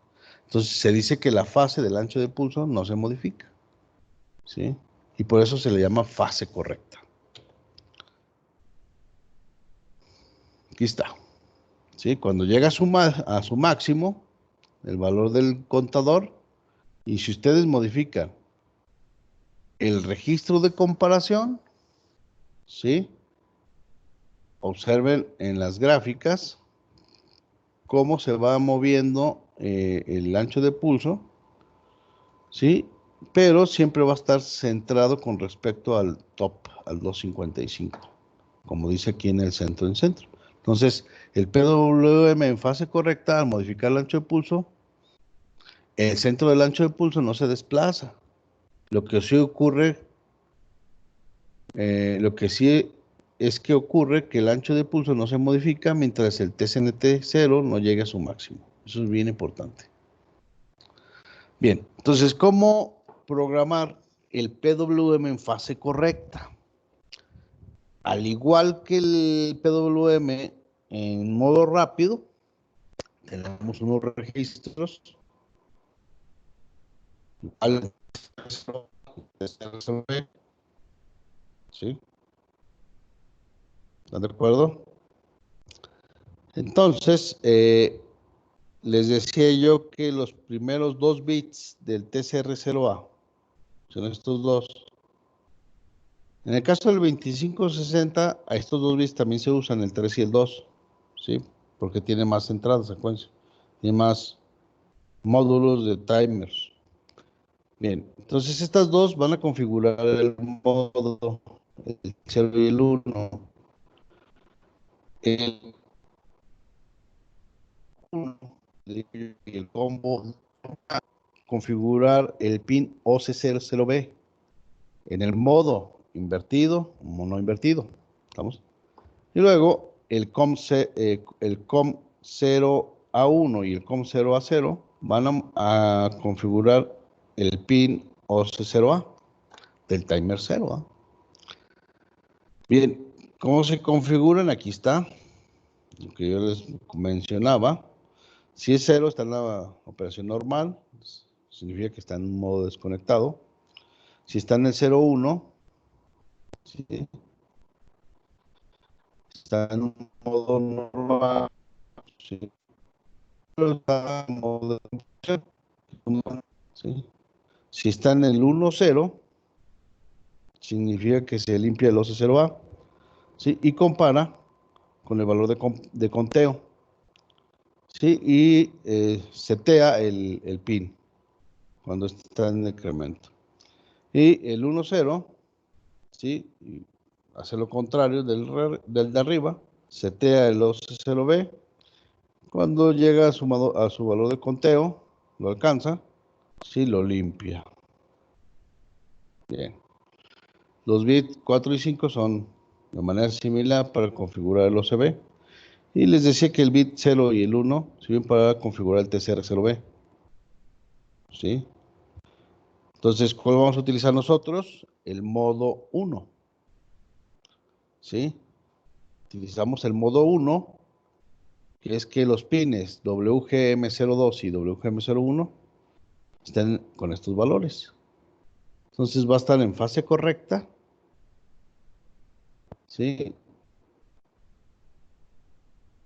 Entonces se dice que la fase del ancho de pulso no se modifica, ¿sí? Y por eso se le llama fase correcta. Aquí está, ¿sí? Cuando llega a su máximo, el valor del contador, y si ustedes modifican el registro de comparación, ¿sí? Observen en las gráficas cómo se va moviendo el ancho de pulso, ¿sí? Pero siempre va a estar centrado con respecto al top, al 255, como dice aquí en el centro. Entonces, el PWM en fase correcta, al modificar el ancho de pulso, el centro del ancho de pulso no se desplaza. Lo que sí ocurre, es que ocurre que el ancho de pulso no se modifica mientras el TCNT 0 no llegue a su máximo. Eso es bien importante. Bien, entonces, ¿cómo programar el PWM en fase correcta? Al igual que el PWM en modo rápido, tenemos unos registros. ¿Sí? ¿Están de acuerdo? Entonces, les decía yo que los primeros 2 bits del TCR0A son estos dos. En el caso del 2560, a estos 2 bits también se usan el 3 y el 2, ¿sí? Porque tiene más entradas, secuencia. Tiene más módulos de timers. Bien, entonces estas dos van a configurar el modo, el 0 y el 1. El 1 y el combo configurar el pin OC00B en el modo invertido, mono invertido. ¿Estamos? Y luego el COM 0A1 y el COM 0A0 van a configurar el pin OC0A del timer 0. Bien, ¿cómo se configuran? Aquí está, lo que yo les mencionaba. Si es 0, está en la operación normal, significa que está en un modo desconectado. Si está en el 0,1, ¿sí? Está en un modo normal, ¿sí? Pero está en modo de función, ¿sí? Si está en el 1,0, significa que se limpia el OC0A, ¿sí? Y compara con el valor de conteo, ¿sí? Y setea el pin cuando está en incremento. Y el 1,0, ¿sí? Y hace lo contrario del de arriba, setea el OC0B. Cuando llega a su valor de conteo, lo alcanza, ¿sí? Lo limpia. Bien. Los bits 4 y 5 son de manera similar para configurar el OCB. Y les decía que el bit 0 y el 1 sirven para configurar el TCR0B. ¿Sí? Entonces, ¿cuál vamos a utilizar nosotros? El modo 1. ¿Sí? Utilizamos el modo 1, que es que los pines WGM02 y WGM01 estén con estos valores. Entonces va a estar en fase correcta. ¿Sí?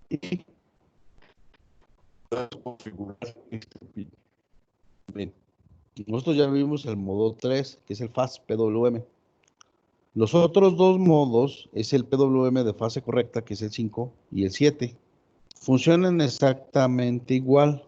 Y configurar este pin. Bien. Nosotros ya vimos el modo 3, que es el Fast PWM. Los otros dos modos es el PWM de fase correcta, que es el 5 y el 7. Funcionan exactamente igual.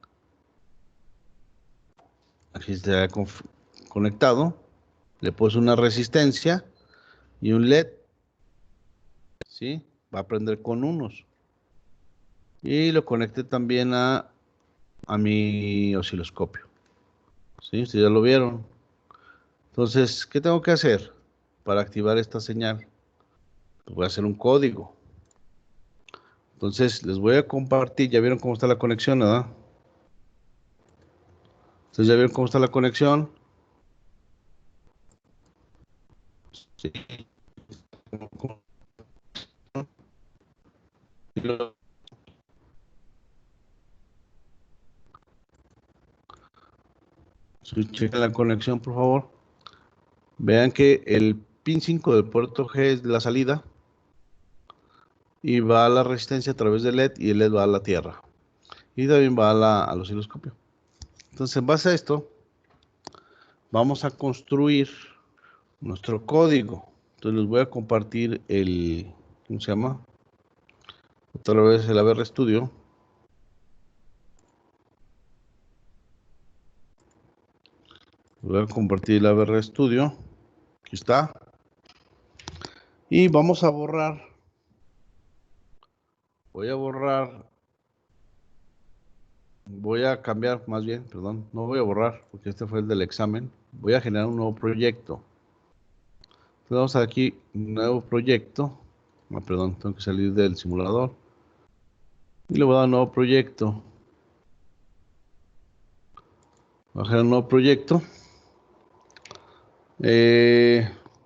Aquí está conectado. Le puse una resistencia y un LED. ¿Sí? Va a prender con unos. Y lo conecté también a mi osciloscopio. ¿Sí? Ustedes ya lo vieron. Entonces, ¿qué tengo que hacer para activar esta señal? Pues voy a hacer un código. Entonces, les voy a compartir. ¿Ya vieron cómo está la conexión, verdad? Entonces, ¿ya vieron cómo está la conexión? Sí. Chequen la conexión, por favor. Vean que el pin 5 del puerto G es la salida y va a la resistencia a través del LED y el LED va a la tierra y también va al osciloscopio. Entonces, en base a esto, vamos a construir nuestro código. Entonces, les voy a compartir ¿cómo se llama? Otra vez el ABR Studio. Voy a compartir el ABR Studio. Aquí está. Y vamos a borrar. Voy a cambiar, más bien, perdón, no voy a borrar, porque este fue el del examen. Voy a generar un nuevo proyecto. Entonces vamos a aquí, nuevo proyecto. Perdón, tengo que salir del simulador. Y le voy a dar un nuevo proyecto. Voy a generar un nuevo proyecto.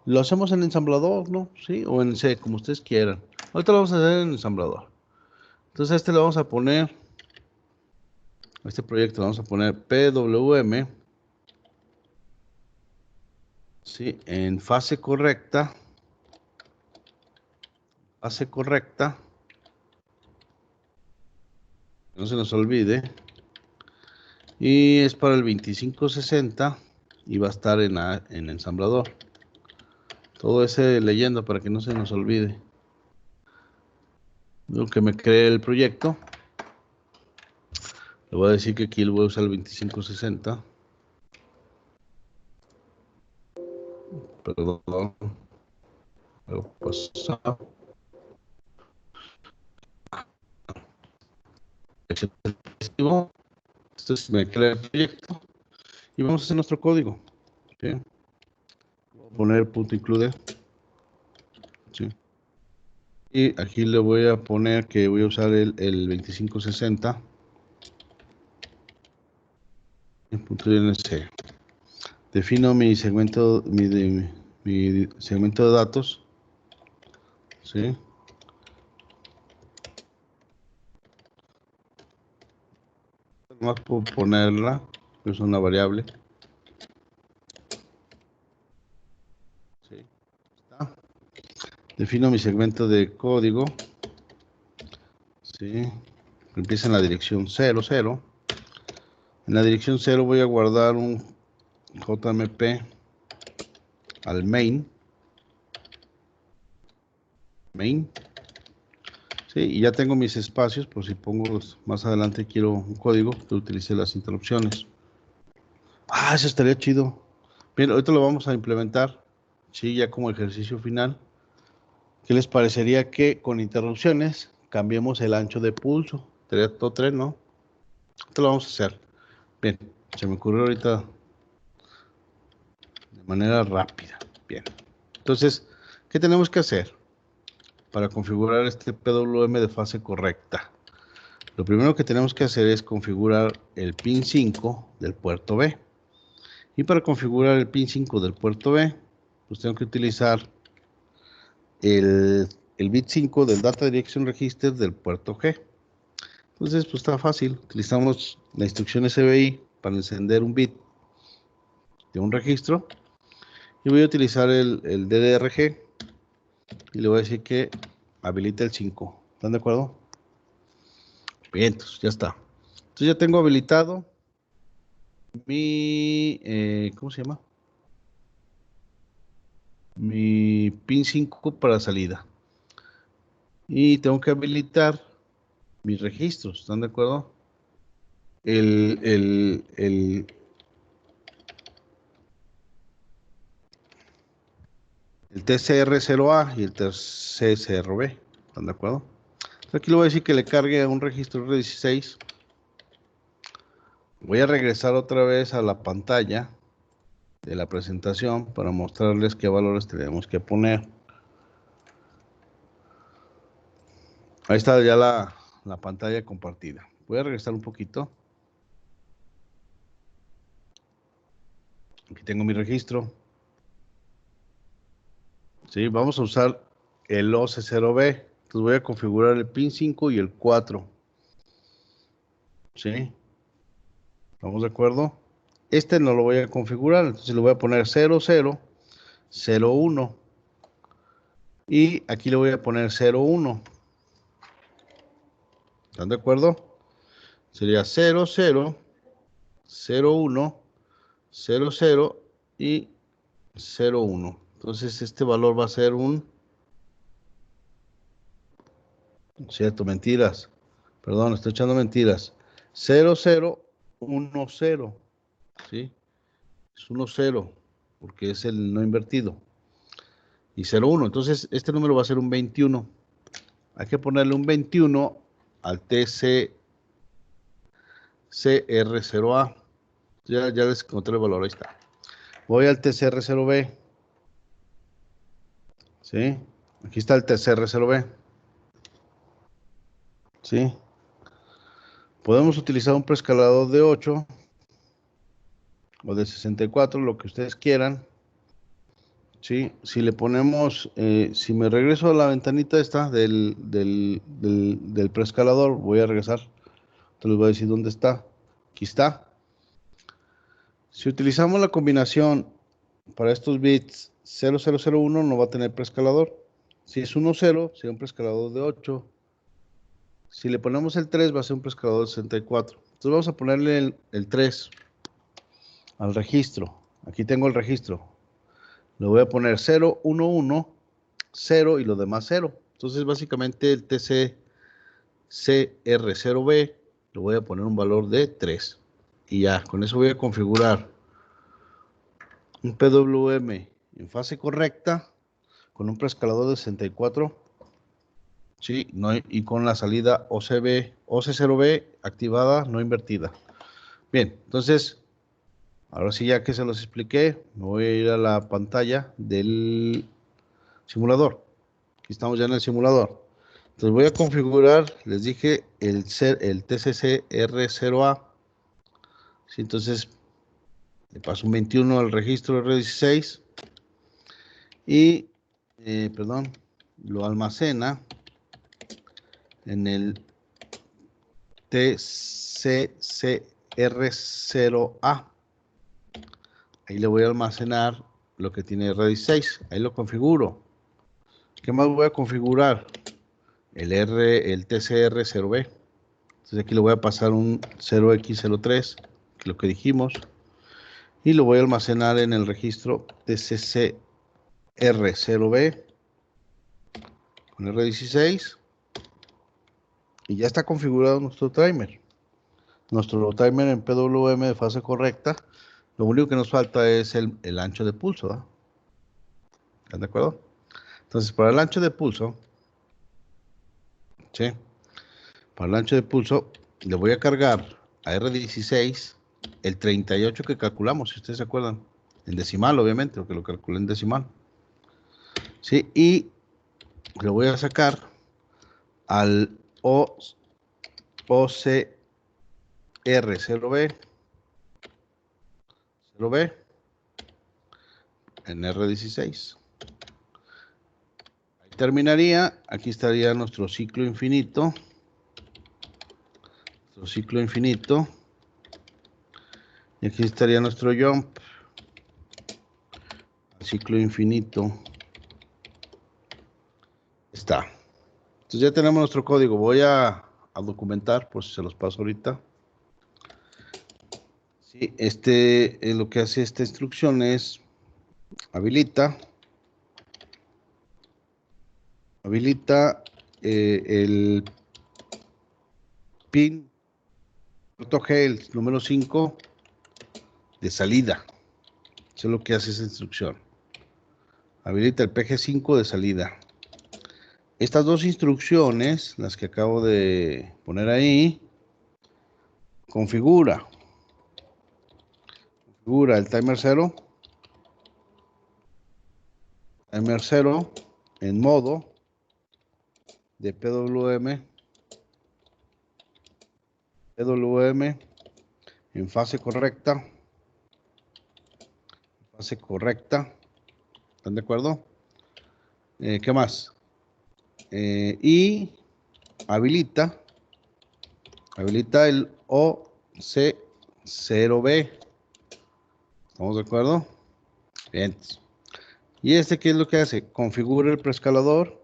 Lo hacemos en ensamblador, ¿no? Sí, o en C, como ustedes quieran. Ahorita lo vamos a hacer en ensamblador. Entonces a este le vamos a poner, a este proyecto le vamos a poner PWM. Sí, en fase correcta. Fase correcta. No se nos olvide. Y es para el 2560 y va a estar en ensamblador. Todo ese leyenda para que no se nos olvide. Lo que me cree el proyecto. Le voy a decir que aquí lo voy a usar el 2560. Perdón. Entonces me crea el proyecto y vamos a hacer nuestro código. ¿Sí? Voy a poner punto include. ¿Sí? Y aquí le voy a poner que voy a usar el 2560. Punto INC. Defino mi segmento, mi segmento de datos. ¿Sí? Más por ponerla, es una variable. ¿Sí? Está. Defino mi segmento de código. ¿Sí? Empieza en la dirección 0, 0. En la dirección 0 voy a guardar un JMP al main. Sí, y ya tengo mis espacios por si pongo más adelante quiero un código que utilice las interrupciones. Eso estaría chido. Bien, ahorita lo vamos a implementar. Sí, ya como ejercicio final. ¿Qué les parecería que con interrupciones cambiemos el ancho de pulso? Sería todo 3, ¿no? Esto lo vamos a hacer. Bien, se me ocurrió ahorita de manera rápida. Bien. Entonces, ¿qué tenemos que hacer para configurar este PWM de fase correcta? Lo primero que tenemos que hacer es configurar el pin 5 del puerto B. Y para configurar el pin 5 del puerto B, pues tengo que utilizar el bit 5 del Data Direction Register del puerto G. Entonces, pues está fácil. Utilizamos la instrucción SBI para encender un bit de un registro. Y voy a utilizar el DDRG. Y le voy a decir que habilite el 5. ¿Están de acuerdo? Bien, entonces ya está. Entonces ya tengo habilitado mi, ¿cómo se llama? Mi pin 5 para salida. Y tengo que habilitar mis registros. ¿Están de acuerdo? El el TCR0A y el TCR0B. ¿Están de acuerdo? Entonces aquí le voy a decir que le cargue a un registro R16. Voy a regresar otra vez a la pantalla de la presentación para mostrarles qué valores tenemos que poner. Ahí está ya la pantalla compartida. Voy a regresar un poquito. Aquí tengo mi registro. Sí, vamos a usar el OC0B. Entonces voy a configurar el pin 5 y el 4. ¿Sí? ¿Estamos de acuerdo? Este no lo voy a configurar, entonces le voy a poner 00, 01. Y aquí le voy a poner 01. ¿Están de acuerdo? Sería 00, 01, 00 y 01. Entonces este valor va a ser un... Cierto, mentiras. Perdón, estoy echando mentiras. 0010. ¿Sí? Es 10 porque es el no invertido. Y 01. Entonces este número va a ser un 21. Hay que ponerle un 21 al TCR0A. Ya les encontré el valor, ahí está. Voy al TCR0B. ¿Sí? Aquí está el TCR0B. ¿Sí? Podemos utilizar un preescalador de 8 o de 64, lo que ustedes quieran. ¿Sí? Si le ponemos, si me regreso a la ventanita esta del preescalador, voy a regresar. Te les voy a decir dónde está. Aquí está. Si utilizamos la combinación para estos bits 0001, no va a tener preescalador. Si es 10, será un preescalador de 8. Si le ponemos el 3, va a ser un preescalador de 64. Entonces vamos a ponerle el 3 al registro. Aquí tengo el registro. Le voy a poner 0, 1, 1, 0 y lo demás 0. Entonces básicamente el TCR0B le voy a poner un valor de 3. Y ya, con eso voy a configurar un PWM en fase correcta con un preescalador de 64. Sí, no, y con la salida OC0B activada, no invertida. Bien, entonces, ahora sí ya que se los expliqué, me voy a ir a la pantalla del simulador. Aquí estamos ya en el simulador. Entonces voy a configurar, les dije, el TCCR0A. ¿Sí? Entonces, le paso un 21 al registro R16 y, perdón, lo almacena en el TCCR0A. Ahí le voy a almacenar lo que tiene R16. Ahí lo configuro. ¿Qué más voy a configurar? El TCR0B. Entonces aquí le voy a pasar un 0x03, que es lo que dijimos. Y lo voy a almacenar en el registro TCCR0B con R16. Y ya está configurado nuestro timer. Nuestro timer en PWM de fase correcta. Lo único que nos falta es el ancho de pulso. ¿Eh? ¿Están de acuerdo? Entonces, para el ancho de pulso, ¿sí? Para el ancho de pulso, le voy a cargar a R16 el 38 que calculamos, si ustedes se acuerdan. En decimal, obviamente, porque lo calculé en decimal. ¿Sí? Y le voy a sacar al OCR0B 0B en R16. Ahí terminaría. Aquí estaría nuestro ciclo infinito. Nuestro ciclo infinito. Y aquí estaría nuestro jump. Ciclo infinito. Está. Entonces ya tenemos nuestro código. Voy a documentar, por si se los paso ahorita. Sí, lo que hace esta instrucción es habilita el pin puerto G, el número 5 de salida. Eso es lo que hace esa instrucción. habilita el PG5 de salida. Estas dos instrucciones, las que acabo de poner ahí, configura el timer 0 en modo de PWM en fase correcta. ¿Están de acuerdo? ¿Qué más? Y habilita el OC0B. ¿Estamos de acuerdo? Bien. ¿Y qué es lo que hace? Configura el preescalador.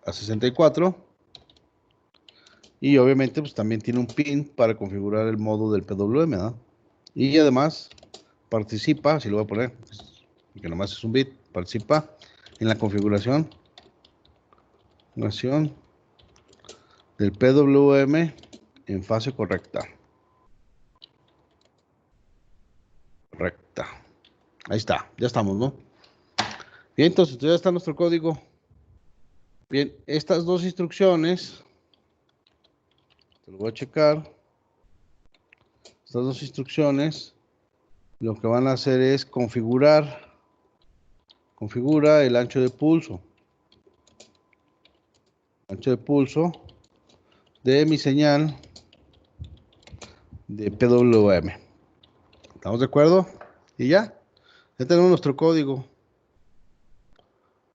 A 64. Y obviamente pues también tiene un pin para configurar el modo del PWM, ¿no? Y además participa, si lo voy a poner, que nomás es un bit, participa en la configuración del PWM en fase correcta. Ahí está, ya estamos, ¿no? Bien, entonces ya está nuestro código. Bien, estas dos instrucciones, te lo voy a checar. Estas dos instrucciones, lo que van a hacer es configura el ancho de pulso. De mi señal de PWM. ¿Estamos de acuerdo? Y ya tenemos nuestro código.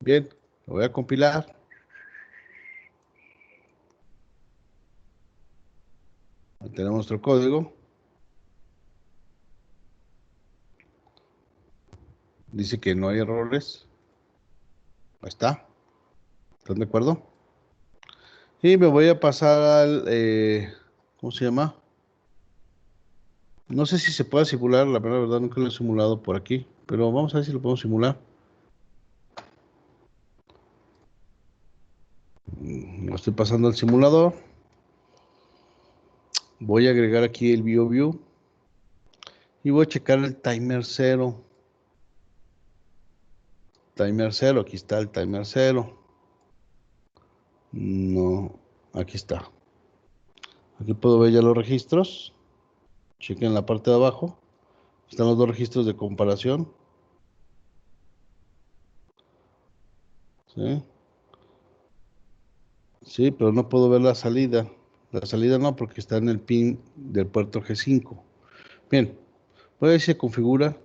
Bien, lo voy a compilar. Ahí tenemos nuestro código. Dice que no hay errores. Ahí está. ¿Están de acuerdo? Y me voy a pasar al... ¿cómo se llama? No sé si se puede simular, la verdad nunca lo he simulado por aquí, pero vamos a ver si lo podemos simular. Lo estoy pasando al simulador. Voy a agregar aquí el BioView y voy a checar el timer 0. Aquí está el timer 0. No, aquí está. Aquí puedo ver ya los registros. Chequen la parte de abajo. Están los dos registros de comparación. ¿Sí? Sí, pero no puedo ver la salida. La salida no, porque está en el pin del puerto G5. Bien, voy a ver si se configura.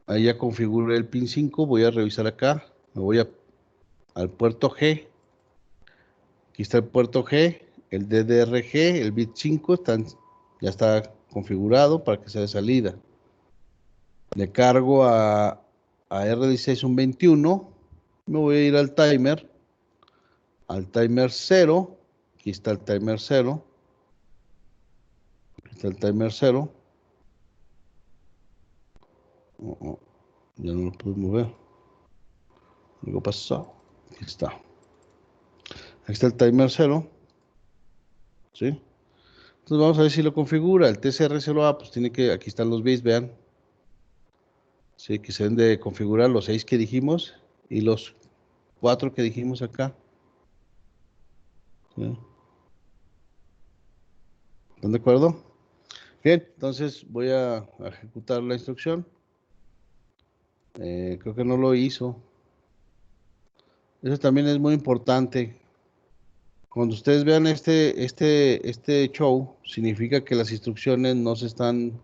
Ahí ya configuré el pin 5. Voy a revisar acá. Me voy al puerto G. Aquí está el puerto G. El DDRG, el bit 5, ya está configurado para que sea de salida. Le cargo a R16 un 21. Me voy a ir al timer 0. Aquí está el timer 0. Ya no lo puedo mover. Algo pasó. Aquí está. Aquí está el timer 0. ¿Sí? Entonces vamos a ver si lo configura. El TCR0A, pues tiene que, aquí están los bits, vean. Sí, que se deben de configurar los 6 que dijimos y los 4 que dijimos acá. ¿Sí? ¿Están de acuerdo? Bien, entonces voy a ejecutar la instrucción. Creo que no lo hizo. Eso también es muy importante. Cuando ustedes vean este show, significa que las instrucciones no se están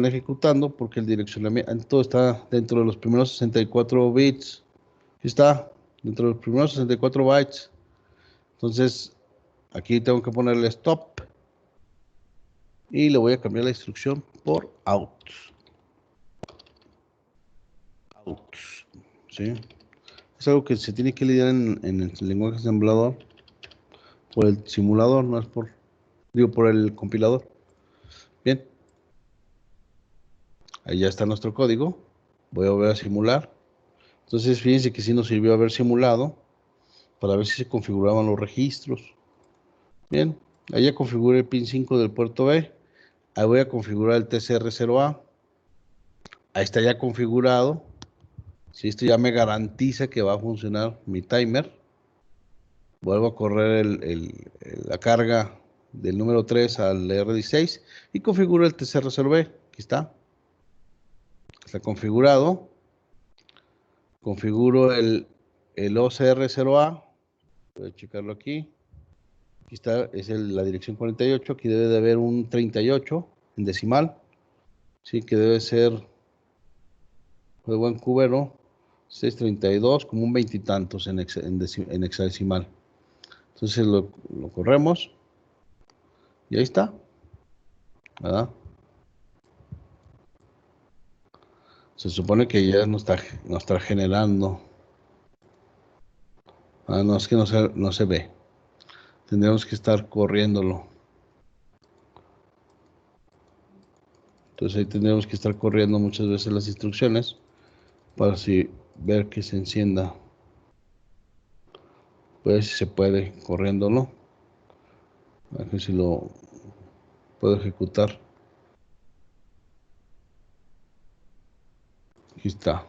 ejecutando porque el direccionamiento está dentro de los primeros 64 bits. Está dentro de los primeros 64 bytes. Entonces, aquí tengo que ponerle stop y le voy a cambiar la instrucción por out. ¿Sí? Es algo que se tiene que lidiar en el lenguaje ensamblador por el simulador, no es por el compilador. Bien, ahí ya está nuestro código. Voy a volver a simular. Entonces, fíjense que sí nos sirvió haber simulado. para ver si se configuraban los registros. Bien, ahí ya configuré el pin 5 del puerto B. Ahí voy a configurar el TCR0A. Ahí está ya configurado. Si esto ya me garantiza que va a funcionar mi timer. Vuelvo a correr la carga del número 3 al R16 y configuro el TCR0B. Aquí está. Está configurado. Configuro el OCR0A. Voy a checarlo aquí. Aquí está, es la dirección 48. Aquí debe de haber un 38 en decimal. Sí, que debe ser de buen cubero. 632, como un veintitantos en hexadecimal. Entonces lo corremos. Y ahí está. ¿Verdad? Se supone que ya nos está generando. No, es que no se ve. Tendríamos que estar corriéndolo. Entonces ahí tendríamos que estar corriendo muchas veces las instrucciones para así ver que se encienda. Pues si se puede corriéndolo. A ver si lo puedo ejecutar. Aquí está.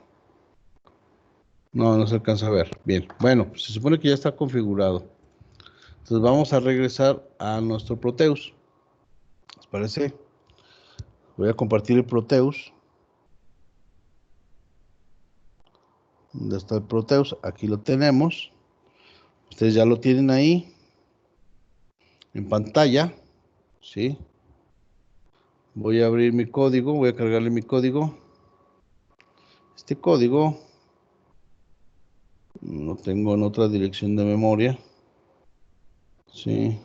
No se alcanza a ver. Bien. Bueno, pues se supone que ya está configurado. Entonces vamos a regresar a nuestro Proteus. ¿Les parece? Voy a compartir el Proteus. ¿Dónde está el Proteus? Aquí lo tenemos. Ustedes ya lo tienen ahí en pantalla. ¿Sí? Voy a abrir mi código. Voy a cargarle mi código. Este código lo tengo en otra dirección de memoria. Sí.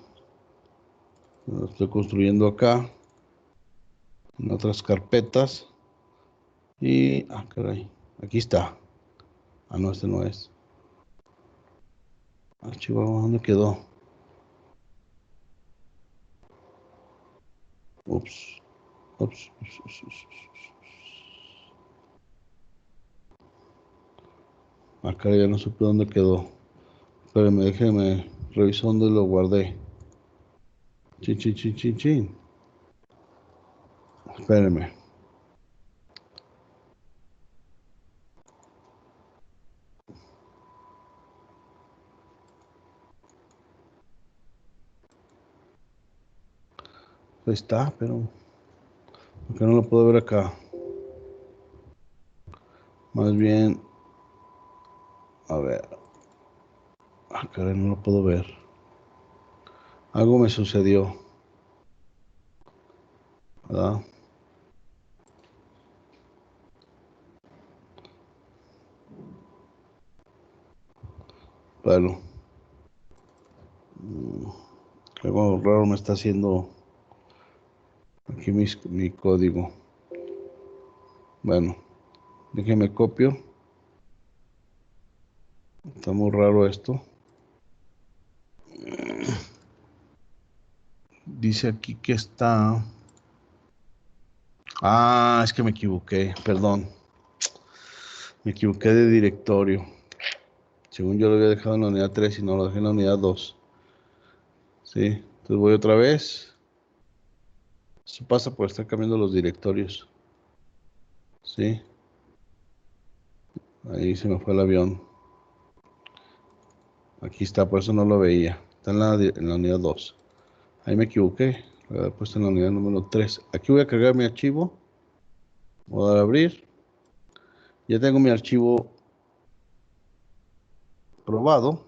Lo estoy construyendo acá. En otras carpetas. Y... caray. Aquí está. No, este no es. Chihuahua, ¿dónde quedó? Ups. Ups. Caray, ya no supe dónde quedó. Espérenme, déjenme revisar dónde lo guardé. Chin. Espérenme. Ahí está, pero... ¿por qué no lo puedo ver acá? Más bien... A ver. Caray, no lo puedo ver. Algo me sucedió. ¿Verdad? Bueno. Algo raro me está haciendo aquí mi código. Bueno. Déjenme copio. Está muy raro esto. Dice aquí que está... es que me equivoqué, perdón. Me equivoqué de directorio. Según yo lo había dejado en la unidad 3 y no lo dejé en la unidad 2. Sí, entonces voy otra vez. Eso pasa por estar cambiando los directorios. Sí. Ahí se me fue el avión. Aquí está, por eso no lo veía. Está en la unidad 2. Ahí me equivoqué. Lo había puesto en la unidad número 3. Aquí voy a cargar mi archivo. Voy a dar a abrir. Ya tengo mi archivo probado.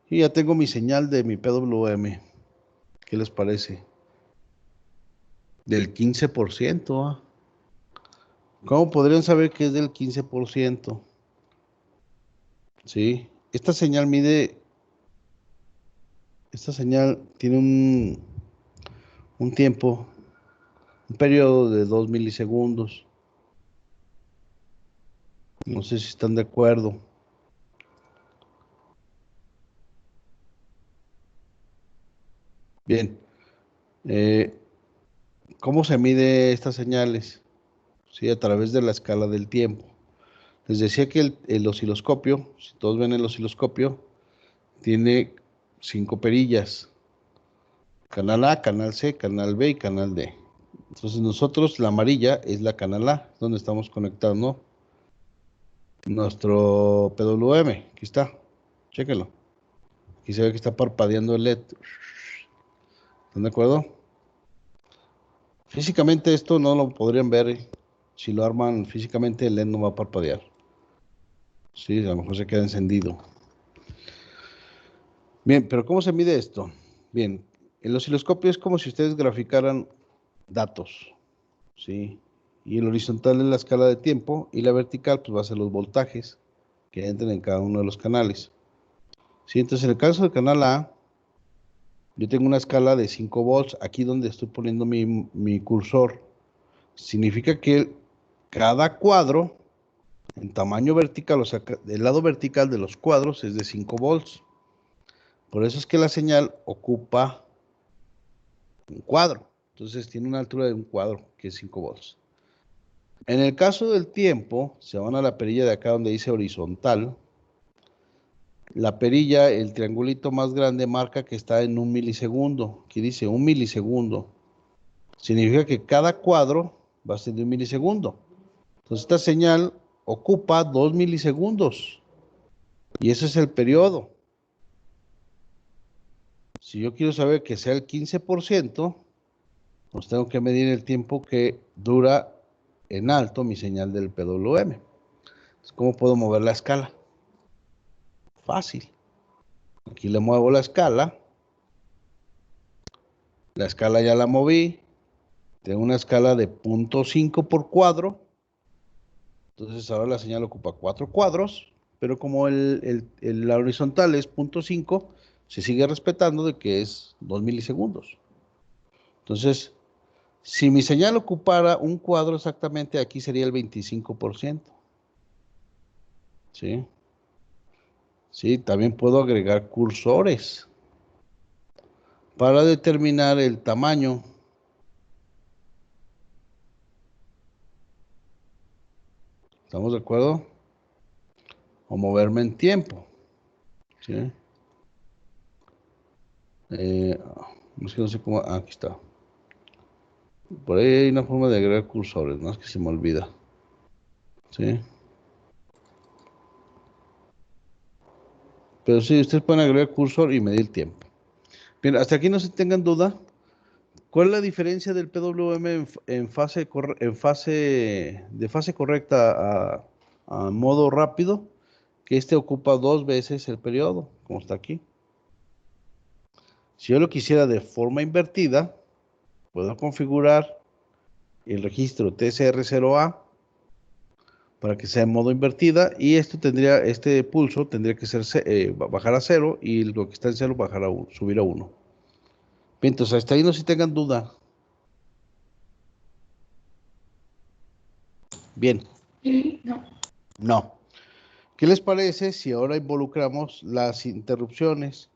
Y ya tengo mi señal de mi PWM. ¿Qué les parece? Del 15%. ¿Cómo podrían saber que es del 15%? Sí. Esta señal tiene un tiempo, un periodo de 2 milisegundos. No sé si están de acuerdo. Bien. ¿Cómo se mide estas señales? Sí, a través de la escala del tiempo. Les decía que el osciloscopio, si todos ven el osciloscopio, tiene 5 perillas. Canal A, canal C, canal B y canal D. Entonces nosotros, la amarilla es la canal A, donde estamos conectando nuestro PWM. Aquí está, chéquenlo. Aquí se ve que está parpadeando el LED. ¿Están de acuerdo? Físicamente esto no lo podrían ver. Si lo arman físicamente, el LED no va a parpadear. Sí, a lo mejor se queda encendido. Bien, pero ¿cómo se mide esto? Bien, el osciloscopio es como si ustedes graficaran datos, ¿sí? Y el horizontal es la escala de tiempo y la vertical pues va a ser los voltajes que entren en cada uno de los canales. ¿Sí? Entonces en el caso del canal A, yo tengo una escala de 5 volts, aquí donde estoy poniendo mi cursor. Significa que cada cuadro en tamaño vertical, o sea, el lado vertical de los cuadros es de 5 volts. Por eso es que la señal ocupa un cuadro. Entonces tiene una altura de un cuadro, que es 5 volts. En el caso del tiempo, se van a la perilla de acá donde dice horizontal. La perilla, el triangulito más grande, marca que está en 1 milisegundo. Aquí dice 1 milisegundo. Significa que cada cuadro va a ser de 1 milisegundo. Entonces esta señal ocupa 2 milisegundos. Y ese es el periodo. Si yo quiero saber que sea el 15%, pues tengo que medir el tiempo que dura en alto mi señal del PWM. Entonces, ¿cómo puedo mover la escala? Fácil. Aquí le muevo la escala. La escala ya la moví. Tengo una escala de 0.5 por cuadro. Entonces ahora la señal ocupa 4 cuadros. Pero como la horizontal es 0.5, se sigue respetando de que es 2 milisegundos. Entonces, si mi señal ocupara un cuadro exactamente, aquí sería el 25%. ¿Sí? Sí, también puedo agregar cursores para determinar el tamaño. ¿Estamos de acuerdo? O moverme en tiempo. ¿Sí? No sé cómo. Aquí está. Por ahí hay una forma de agregar cursores, no es que se me olvida. ¿Sí? Pero sí, ustedes pueden agregar cursor y medir tiempo. Bien, hasta aquí no se tengan duda. ¿Cuál es la diferencia del PWM de fase correcta a modo rápido? Que este ocupa 2 veces el periodo, como está aquí. Si yo lo quisiera de forma invertida, puedo configurar el registro TCR0A para que sea en modo invertida y este pulso tendría que bajar a 0 y lo que está en 0 subir a 1. Bien, entonces hasta ahí no se tengan duda. Bien. No. No. ¿Qué les parece si ahora involucramos las interrupciones?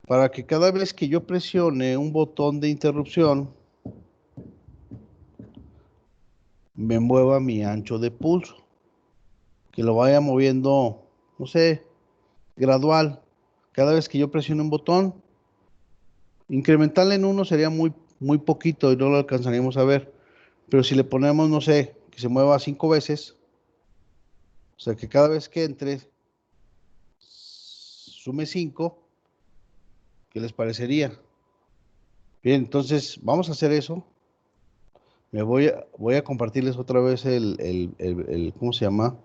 Para que cada vez que yo presione un botón de interrupción, me mueva mi ancho de pulso. Que lo vaya moviendo, no sé, gradual. Cada vez que yo presione un botón, incrementarle en 1 sería muy poquito y no lo alcanzaríamos a ver. Pero si le ponemos, no sé, que se mueva 5 veces, o sea que cada vez que entre, sume 5, ¿qué les parecería? Bien, entonces vamos a hacer eso. Voy a compartirles otra vez ¿cómo se llama?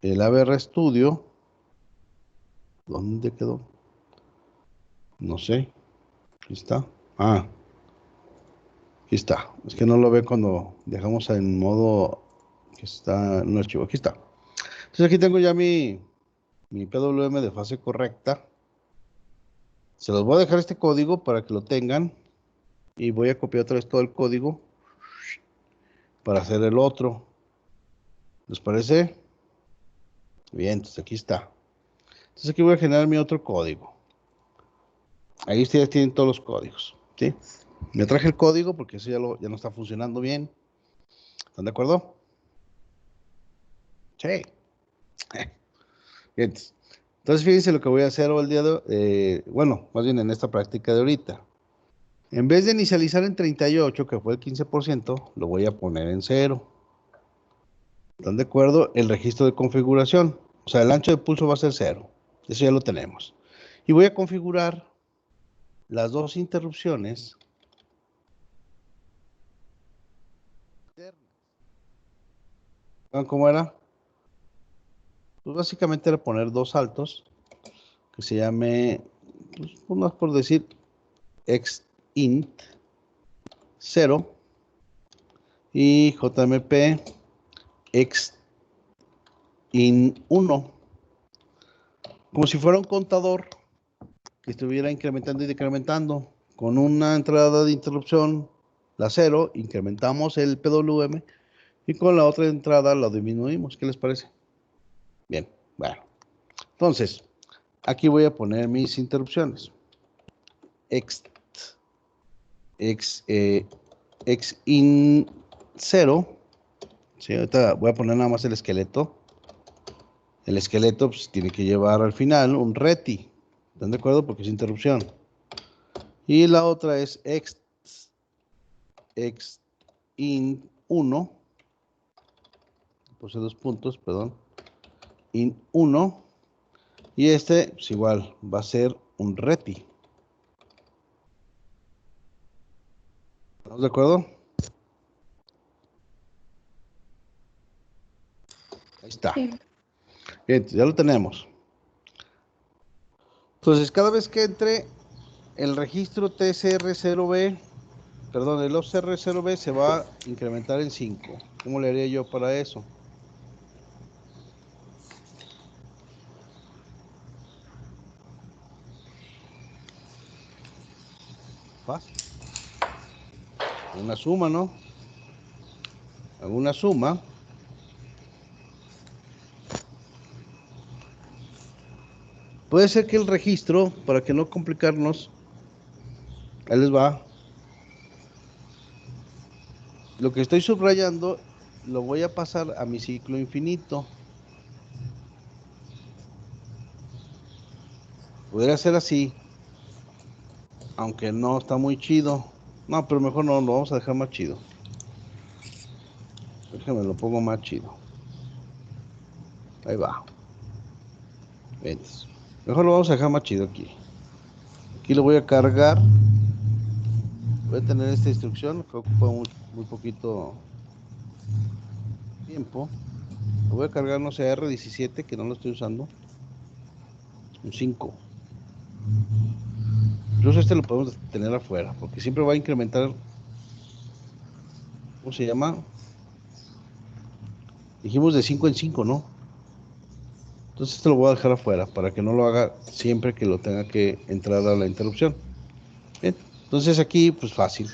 El ABR Studio. ¿Dónde quedó? No sé. Aquí está. Ah, aquí está. Es que no lo ve cuando dejamos en modo que está en un archivo. Aquí está. Entonces aquí tengo ya mi PWM de fase correcta. Se los voy a dejar este código para que lo tengan. Y voy a copiar otra vez todo el código para hacer el otro. ¿Les parece? Bien, entonces aquí está. Entonces aquí voy a generar mi otro código. Ahí ustedes tienen todos los códigos. ¿Sí? Me traje el código porque eso ya no está funcionando bien. ¿Están de acuerdo? Sí. Bien. Entonces, fíjense lo que voy a hacer el día de, bueno, más bien en esta práctica de ahorita. En vez de inicializar en 38, que fue el 15%, lo voy a poner en 0. ¿Están de acuerdo? El registro de configuración. O sea, el ancho de pulso va a ser 0. Eso ya lo tenemos. Y voy a configurar las dos interrupciones. ¿Saben cómo era? Pues básicamente era poner dos saltos que se llame, pues, más por decir, xint 0 y jmp xin 1. Como si fuera un contador que estuviera incrementando y decrementando. Con una entrada de interrupción, la 0, incrementamos el PWM y con la otra entrada la disminuimos. ¿Qué les parece? Bien, bueno. Entonces, aquí voy a poner mis interrupciones. Xin 0. Sí, ahorita voy a poner nada más el esqueleto. El esqueleto pues, tiene que llevar al final un reti. ¿Están de acuerdo? Porque es interrupción. Y la otra es in 1. Puse dos puntos, perdón. In 1. Y este, pues igual, va a ser un reti. ¿Estamos de acuerdo? Ahí está. Sí. Bien, ya lo tenemos. Entonces, cada vez que entre el registro TCR0B, perdón, el OCR0B se va a incrementar en 5. ¿Cómo le haría yo para eso? Fácil. Una suma, ¿no? Hago una suma. Puede ser que el registro, para que no complicarnos, ahí les va. Lo que estoy subrayando lo voy a pasar a mi ciclo infinito. Podría ser así, aunque no está muy chido. No, pero mejor no, lo vamos a dejar más chido. Déjame lo pongo más chido. Ahí va. ¿Ves? Mejor lo vamos a dejar más chido aquí. Aquí lo voy a cargar. Voy a tener esta instrucción que ocupa muy poquito tiempo. Lo voy a cargar, no sé, R17, que no lo estoy usando. Un 5. Incluso este lo podemos tener afuera, porque siempre va a incrementar. ¿Cómo se llama? Dijimos de 5 en 5, ¿no? Entonces este lo voy a dejar afuera para que no lo haga siempre que lo tenga que entrar a la interrupción. Bien, entonces aquí pues fácil.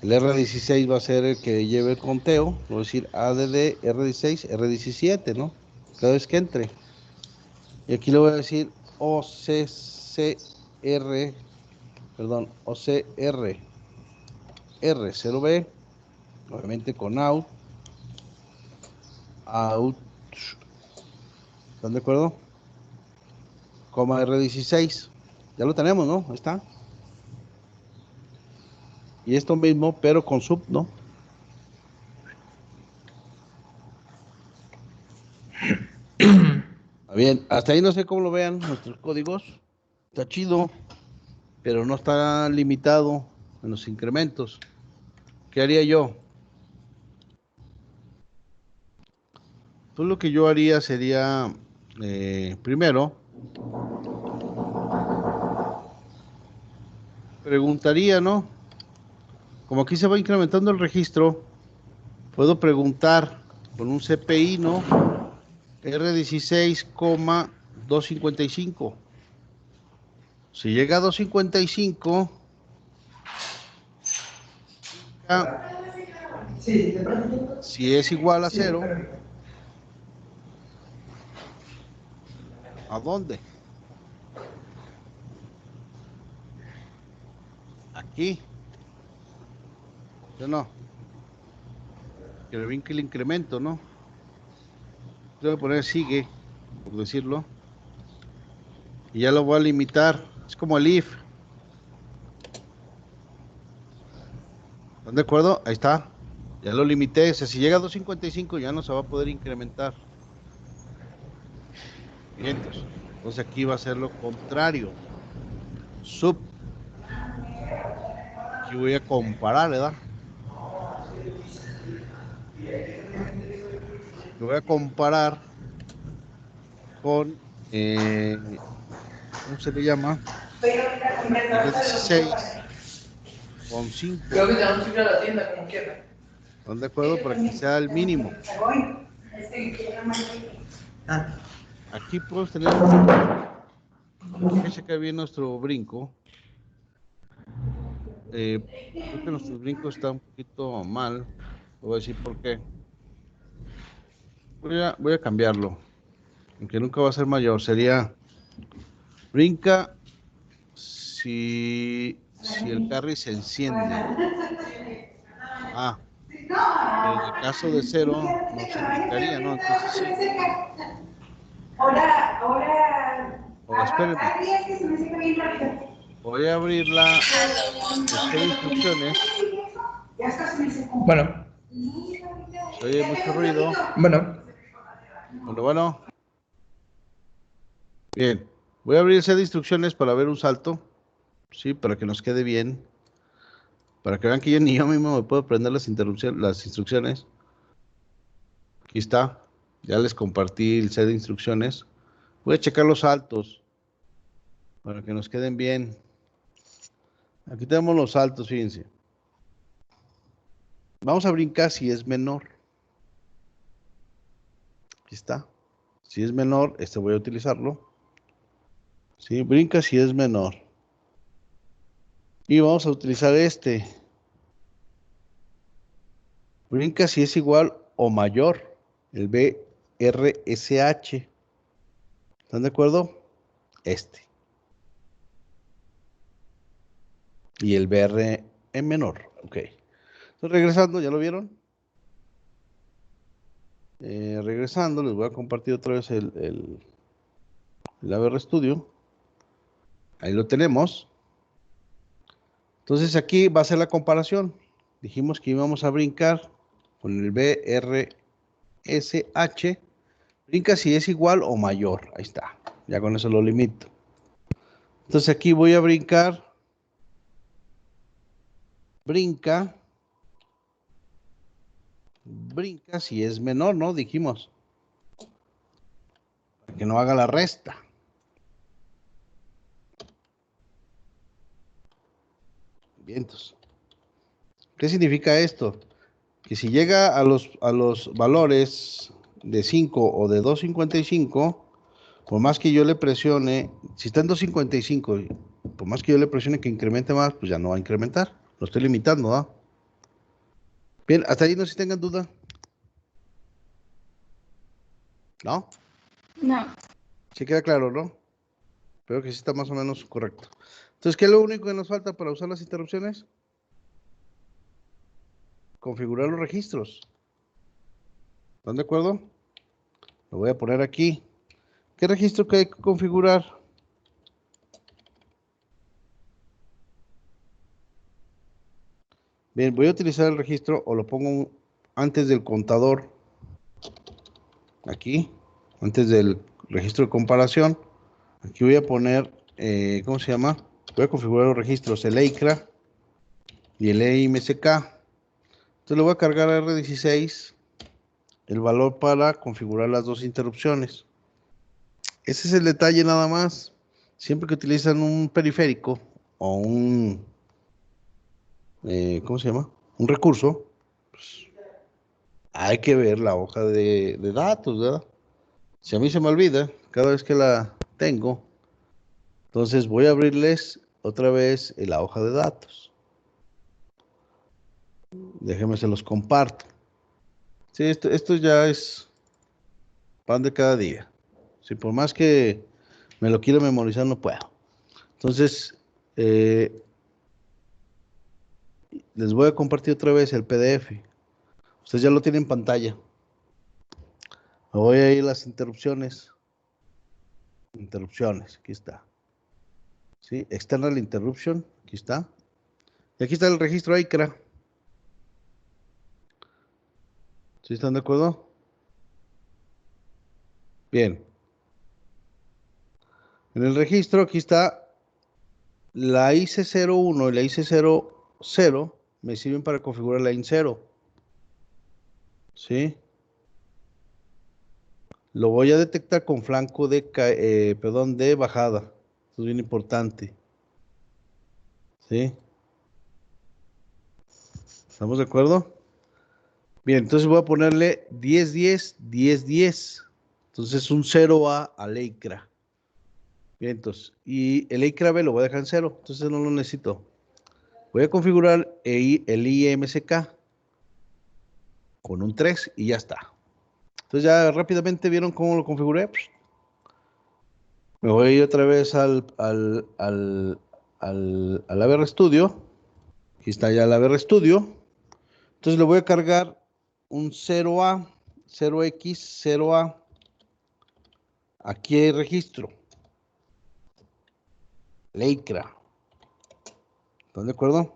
El R16 va a ser el que lleve el conteo. Voy a decir ADD R16, R17, ¿no? Cada vez que entre. Y aquí le voy a decir OCCR, perdón, OCR R0B, obviamente con out. ¿Están de acuerdo? Coma R16. Ya lo tenemos, ¿no? Ahí está. Y esto mismo, pero con sub, ¿no? Bien, hasta ahí no sé cómo lo vean nuestros códigos. Está chido, pero no está limitado en los incrementos. ¿Qué haría yo? Pues lo que yo haría sería, primero, preguntaría, ¿no? Como aquí se va incrementando el registro, puedo preguntar con un CPI, ¿no? R16,255. Si llega a 255, si es igual a 0, ¿a dónde? Aquí. ¿Sí o no? Que le vinque el incremento, ¿no? voy a poner sigue, por decirlo. Y ya lo voy a limitar. Es como el if. ¿Están de acuerdo? Ahí está. Ya lo limité. O sea, si llega a 255 ya no se va a poder incrementar. Bien, entonces aquí va a ser lo contrario. Sub. Aquí voy a comparar, ¿verdad? Lo voy a comparar con, ¿cómo se le llama? R16 con 5. Creo que tenemos que ir a la tienda como quiera. ¿Están de acuerdo? Para que sea el mínimo. Aquí podemos tener hay que checar bien nuestro brinco. Creo que nuestro brinco está un poquito mal. Voy a decir por qué. Voy a cambiarlo. Aunque nunca va a ser mayor. Sería brinca si el carry se enciende. Pero en el caso de 0 no se brincaría, ¿no? Entonces sí. O espérenme. Voy a abrir el set de instrucciones. Bueno. Se oye mucho ruido. Bueno. Bueno. Bien. Voy a abrir el set de instrucciones para ver un salto. Sí, para que nos quede bien. Para que vean que ni yo mismo me puedo aprender las instrucciones. Aquí está. Ya les compartí el set de instrucciones. Voy a checar los saltos para que nos queden bien. Aquí tenemos los saltos, fíjense. Vamos a brincar si es menor. Aquí está. Si es menor, voy a utilizarlo. Sí, brinca si es menor. Y vamos a utilizar este. Brinca si es igual o mayor. El BRSH. ¿Están de acuerdo? Y el BR en menor. Ok. Entonces, regresando, ¿ya lo vieron? Regresando, les voy a compartir otra vez el ABR Studio. Ahí lo tenemos. Entonces, aquí va a ser la comparación. Dijimos que íbamos a brincar con el BRSH. Brinca si es igual o mayor. Ahí está. Ya con eso lo limito. Entonces, aquí voy a brincar. Brinca si es menor, ¿no? Dijimos. Para que no haga la resta. Vientos. ¿Qué significa esto? Que si llega a los valores de 5 o de 2.55, por más que yo le presione, si está en 2.55, por más que yo le presione que incremente más, pues ya no va a incrementar. Lo estoy limitando, ¿no? Bien, hasta ahí no sé si tengan duda. ¿No? No. Sí queda claro, ¿no? Creo que sí está más o menos correcto. Entonces, ¿qué es lo único que nos falta para usar las interrupciones? Configurar los registros. ¿Están de acuerdo? Lo voy a poner aquí. ¿Qué registro que hay que configurar? Bien, voy a utilizar el registro o lo pongo antes del contador. Aquí, antes del registro de comparación. Aquí voy a poner, ¿cómo se llama? Voy a configurar los registros, el EICRA y el EIMSK. Entonces le voy a cargar a R16 el valor para configurar las dos interrupciones. Ese es el detalle nada más. Siempre que utilizan un periférico o ¿cómo se llama? Un recurso, pues, hay que ver la hoja de datos, ¿verdad? Si a mí se me olvida cada vez que la tengo, entonces voy a abrirles otra vez la hoja de datos. Déjenme se los comparto. Sí, esto ya es pan de cada día. Si por más que me lo quiero memorizar, no puedo. Entonces, les voy a compartir otra vez el PDF. Ustedes ya lo tienen en pantalla. Me voy a ir a las interrupciones. Interrupciones, aquí está. ¿Sí? External interruption, aquí está. Y aquí está el registro ICRA. ¿Sí están de acuerdo? Bien. En el registro, aquí está la IC01 y la IC00 me sirven para configurar la IN0. ¿Sí? Lo voy a detectar con flanco de, de bajada. Esto es bien importante. ¿Sí? ¿Estamos de acuerdo? Bien, entonces voy a ponerle 10, 10, 10, 10. Entonces un 0A al EICRA. Bien, entonces, y el EICRA B lo voy a dejar en 0, entonces no lo necesito. Voy a configurar el IMSK con un 3 y ya está. Entonces ya rápidamente vieron cómo lo configuré. Me voy a ir otra vez al AVR Studio. Aquí está ya el AVR Studio. Entonces le voy a cargar un 0A, 0X, 0A. Aquí hay registro. EICRA. ¿Están de acuerdo?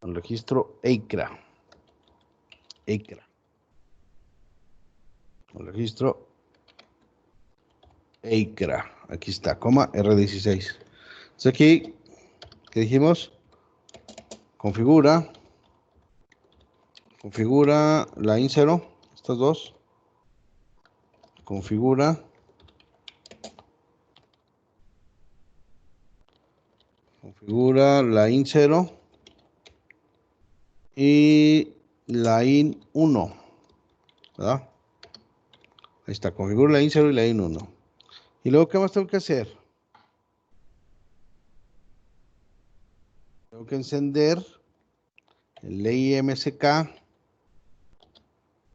El registro EICRA. EICRA. El registro EICRA. Aquí está, coma R16. Entonces aquí, ¿qué dijimos? Configura la IN0, estas dos. Configura la IN0 y la IN1, ¿verdad? Ahí está, configura la IN0 y la IN1. Y luego, ¿qué más tengo que hacer? Tengo que encender el IMSK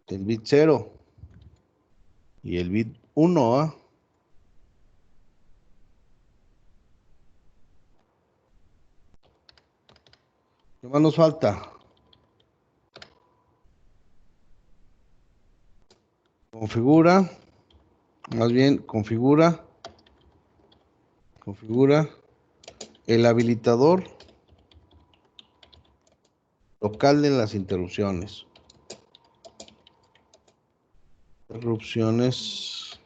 del bit 0 y el bit 1, ¿ah? ¿Qué más nos falta? Configura el habilitador local de las interrupciones. Interrupciones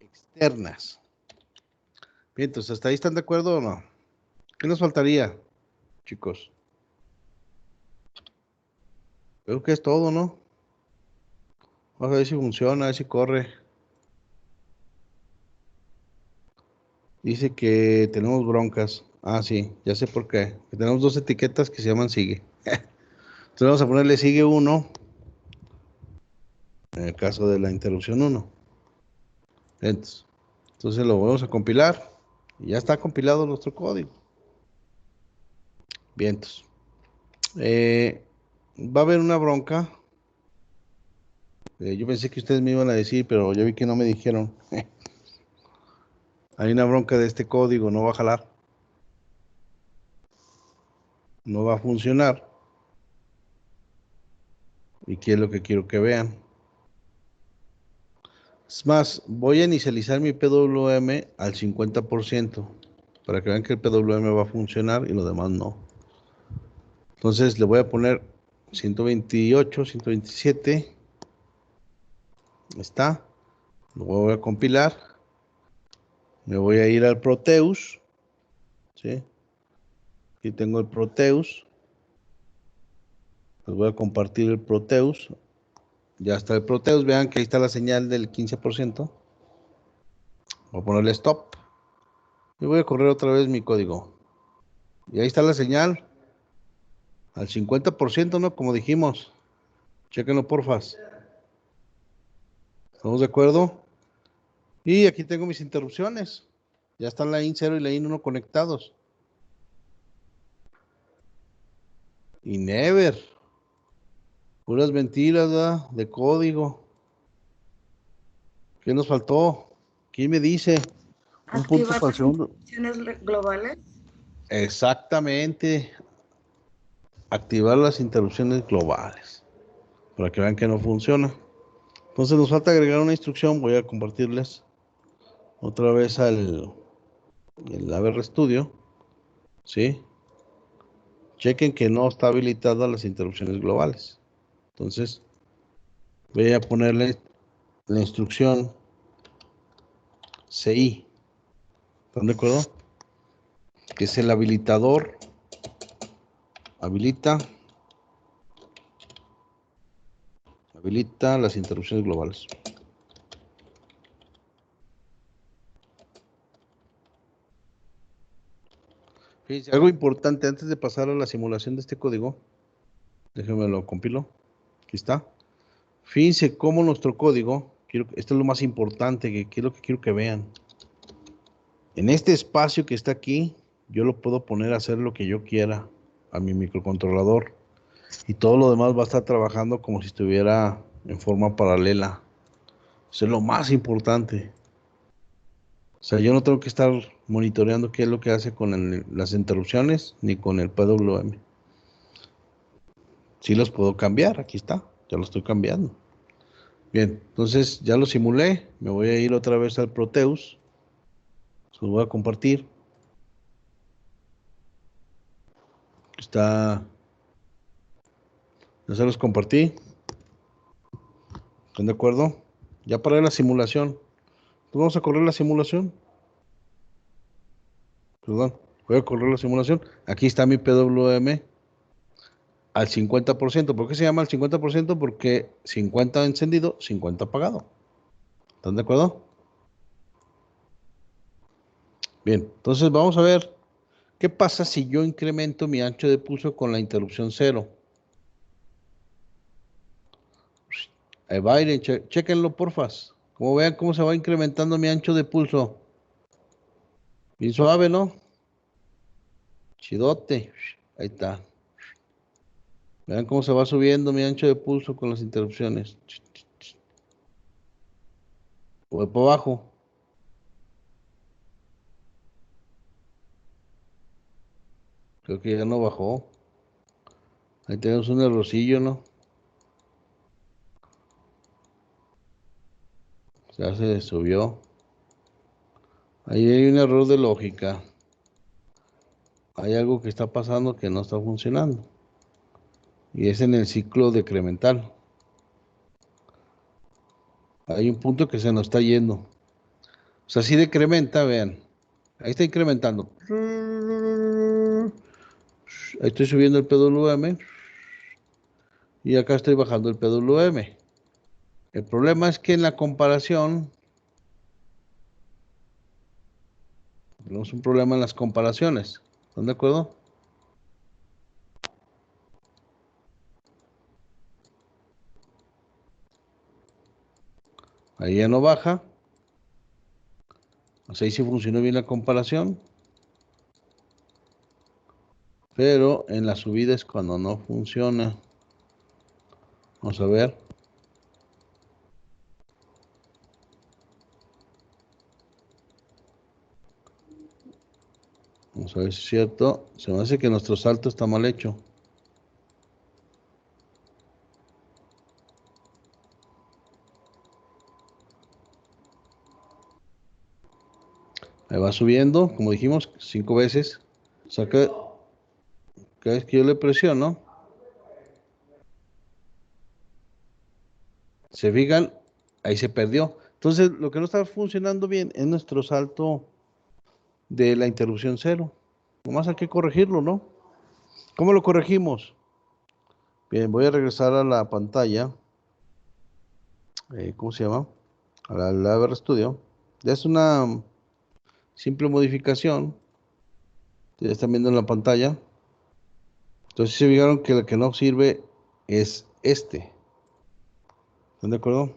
externas. Bien, entonces, ¿hasta ahí están de acuerdo o no? ¿Qué nos faltaría, chicos? Creo que es todo, ¿no? Vamos a ver si funciona, a ver si corre. Dice que tenemos broncas. Ah, sí, ya sé por qué. Que tenemos dos etiquetas que se llaman sigue. Entonces vamos a ponerle sigue 1 en el caso de la interrupción 1. Entonces lo vamos a compilar. Y ya está compilado nuestro código. Bien, entonces. Va a haber una bronca. Yo pensé que ustedes me iban a decir, pero yo vi que no me dijeron. Hay una bronca de este código, no va a jalar. No va a funcionar. ¿Y qué es lo que quiero que vean? Es más, voy a inicializar mi PWM al 50% para que vean que el PWM va a funcionar y lo demás no. Entonces le voy a poner 128, 127. Está. Lo voy a compilar. Me voy a ir al Proteus. ¿Sí? Aquí tengo el Proteus. Les voy a compartir el Proteus. Ya está el Proteus. Vean que ahí está la señal del 15%. Voy a ponerle stop. Y voy a correr otra vez mi código. Y ahí está la señal. Al 50%, ¿no? Como dijimos. Chéquenlo, porfas. ¿Estamos de acuerdo? Y aquí tengo mis interrupciones. Ya están la IN0 y la IN1 conectados. Y never. Puras mentiras, ¿verdad? De código. ¿Qué nos faltó? ¿Quién me dice? Un punto Activar para el las segundo. interrupciones globales. Exactamente. Activar las interrupciones globales. para que vean que no funciona. Entonces nos falta agregar una instrucción. Voy a compartirles otra vez el ABR Studio. ¿Sí? Chequen que no está habilitada las interrupciones globales. Entonces voy a ponerle la instrucción CI. ¿Están de acuerdo? Que es el habilitador. Habilita las interrupciones globales. Fíjense, algo importante antes de pasar a la simulación de este código. Déjenme lo compilo. Aquí está. Fíjense cómo nuestro código, esto es lo más importante que quiero que vean. En este espacio que está aquí, yo lo puedo poner a hacer lo que yo quiera a mi microcontrolador. Y todo lo demás va a estar trabajando como si estuviera en forma paralela. Eso es lo más importante. O sea, yo no tengo que estar monitoreando qué es lo que hace con las interrupciones ni con el PWM. Sí los puedo cambiar, aquí está, ya lo estoy cambiando. Bien, entonces ya lo simulé, me voy a ir otra vez al Proteus. Se lo voy a compartir. Está, ya se los compartí. ¿Están de acuerdo? Ya paré la simulación. Entonces vamos a correr la simulación. Perdón, voy a correr la simulación. Aquí está mi PWM al 50%. ¿Por qué se llama al 50%? Porque 50 encendido, 50 apagado. ¿Están de acuerdo? Bien, entonces vamos a ver qué pasa si yo incremento mi ancho de pulso con la interrupción 0. Ahí va, chequenlo porfas. Como vean cómo se va incrementando mi ancho de pulso. Bien suave, ¿no? Chidote. Ahí está. Vean cómo se va subiendo mi ancho de pulso con las interrupciones. Voy por abajo. Creo que ya no bajó. Ahí tenemos un errorcillo, ¿no? Ya se subió. Ahí hay un error de lógica. Hay algo que está pasando que no está funcionando. Y es en el ciclo decremental. Hay un punto que se nos está yendo. O sea, si decrementa, vean. Ahí está incrementando. Ahí estoy subiendo el PWM. Y acá estoy bajando el PWM. El problema es que en la comparación, tenemos un problema en las comparaciones. ¿Están de acuerdo? Ahí ya no baja. O sea, ahí sí funcionó bien la comparación. Pero en la subida es cuando no funciona. Vamos a ver. Vamos a ver si es cierto. Se me hace que nuestro salto está mal hecho. Ahí va subiendo, como dijimos, 5 veces. O sea, cada vez que yo le presiono, se fijan, ahí se perdió. Entonces, lo que no está funcionando bien es nuestro salto de la interrupción 0. Nomás hay que corregirlo, ¿no? ¿Cómo lo corregimos? Bien, voy a regresar a la pantalla. ¿Cómo se llama? A la ABR Studio. Ya es una simple modificación. Ya están viendo en la pantalla. Entonces se fijaron que el que no sirve es este. ¿Están de acuerdo?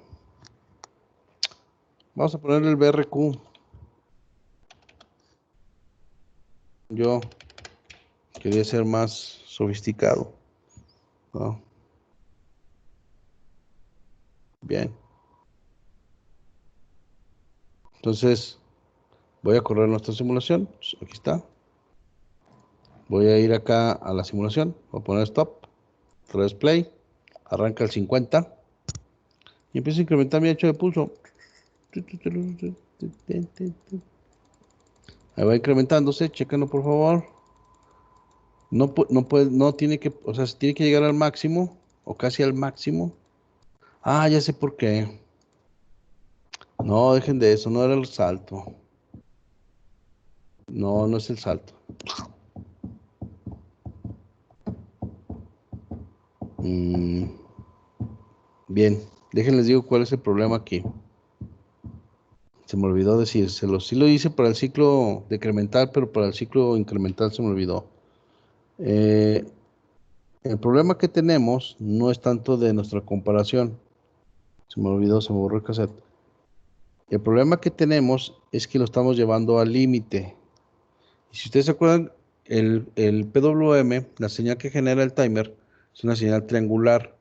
Vamos a ponerle el BRQ. Yo quería ser más sofisticado, ¿no? Bien. Entonces, voy a correr nuestra simulación. Aquí está. Voy a ir acá a la simulación. Voy a poner stop. Otra vez play. arranca el 50 y empieza a incrementar mi ancho de pulso. Ahí va incrementándose, chéquenlo por favor. No tiene que, o sea, tiene que llegar al máximo o casi al máximo. Ah, ya sé por qué. No, dejen de eso, no era el salto. No, no es el salto. Bien, déjenles digo cuál es el problema aquí. Se me olvidó decírselo. Sí lo hice para el ciclo decremental, pero para el ciclo incremental se me olvidó. El problema que tenemos no es tanto de nuestra comparación. Se me olvidó, se me borró el cassette. El problema que tenemos es que lo estamos llevando al límite. Y si ustedes se acuerdan, el PWM, la señal que genera el timer, es una señal triangular.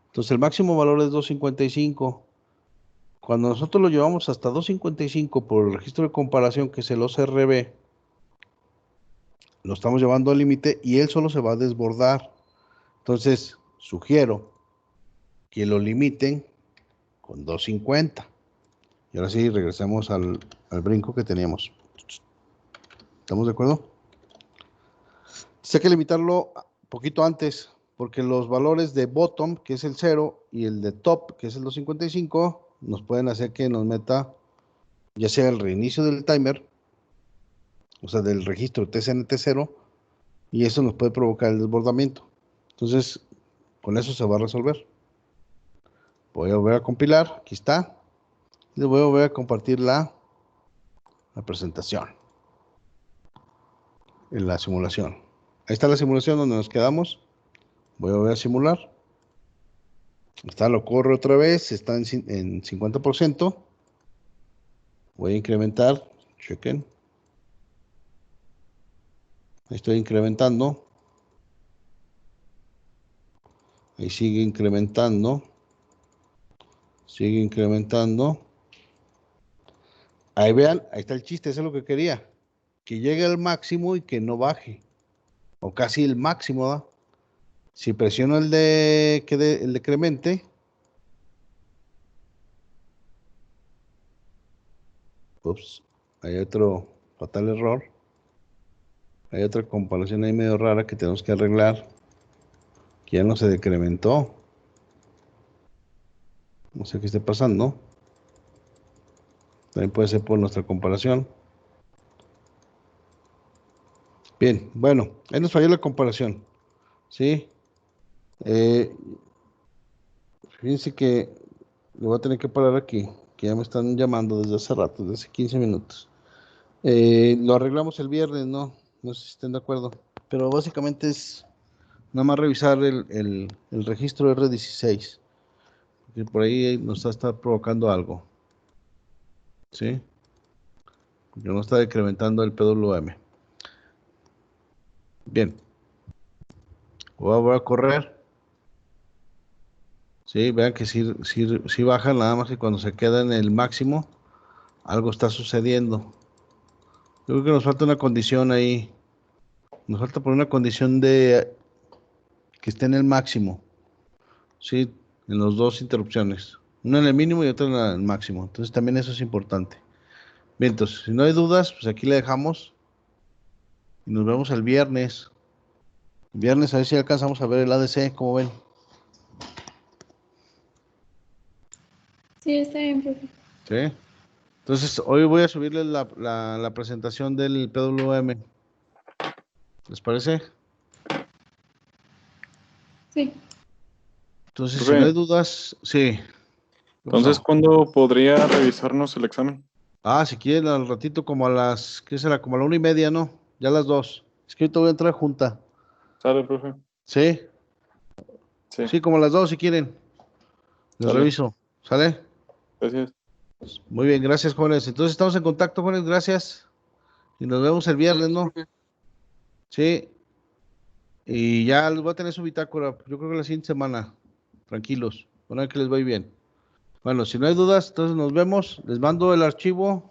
Entonces el máximo valor es 255. Cuando nosotros lo llevamos hasta 255 por el registro de comparación, que es el OCRB, lo estamos llevando al límite y él solo se va a desbordar. Entonces, sugiero que lo limiten con 250. Y ahora sí, regresemos al brinco que teníamos. ¿Estamos de acuerdo? Hay que limitarlo un poquito antes, porque los valores de bottom, que es el 0, y el de top, que es el 255, nos pueden hacer que nos meta, ya sea el reinicio del timer, o sea, del registro TCNT0, y eso nos puede provocar el desbordamiento. Entonces, con eso se va a resolver. Voy a volver a compilar, aquí está. Les voy a volver a compartir la presentación en la simulación. Ahí está la simulación donde nos quedamos. Voy a volver a simular. Está, lo corro otra vez, está en 50%. Voy a incrementar, chequen. Estoy incrementando. Ahí sigue incrementando. Sigue incrementando. Ahí vean, ahí está el chiste, eso es lo que quería. Que llegue al máximo y que no baje. O casi el máximo, ¿verdad? Si presiono el decremente. Ups, hay otro fatal error. Hay otra comparación ahí medio rara que tenemos que arreglar. Que ya no se decrementó. No sé qué esté pasando. También puede ser por nuestra comparación. Bien, bueno, ahí nos falló la comparación. ¿Sí? Fíjense que le voy a tener que parar aquí, que ya me están llamando desde hace rato, desde hace 15 minutos. Lo arreglamos el viernes, ¿no? No sé si estén de acuerdo. Pero básicamente es nada más revisar el registro R16. Que por ahí nos está provocando algo. ¿Sí? Porque no está decrementando el PWM. Bien. Voy a correr. Sí, vean que sí baja, nada más que cuando se queda en el máximo, algo está sucediendo. Yo creo que nos falta una condición ahí. Nos falta poner una condición de que esté en el máximo. Sí, en las dos interrupciones. Una en el mínimo y otra en el máximo. Entonces también eso es importante. Bien, entonces, si no hay dudas, pues aquí le dejamos. Y nos vemos el viernes. El viernes a ver si alcanzamos a ver el ADC, ¿cómo ven? Sí, está bien, profe. Sí. Entonces, hoy voy a subirles la presentación del PWM. ¿Les parece? Sí. Entonces, si Profe, no hay dudas, sí. entonces, ¿cuándo podría revisarnos el examen? Si quieren al ratito como a las, ¿qué será? Como a la 1:30, ¿no? Ya a las 2. Es que ahorita voy a entrar junta. ¿Sale, profe? ¿Sí? Sí, Sí, como a las 2 si quieren. Les sale. reviso. ¿Sale? Gracias. Muy bien, gracias, jóvenes. Entonces estamos en contacto, jóvenes, gracias. Y nos vemos el viernes, ¿no? Sí. Y ya les voy a tener su bitácora. Yo creo que la siguiente semana. Tranquilos. Bueno, que les vaya bien. Bueno, si no hay dudas, entonces nos vemos. Les mando el archivo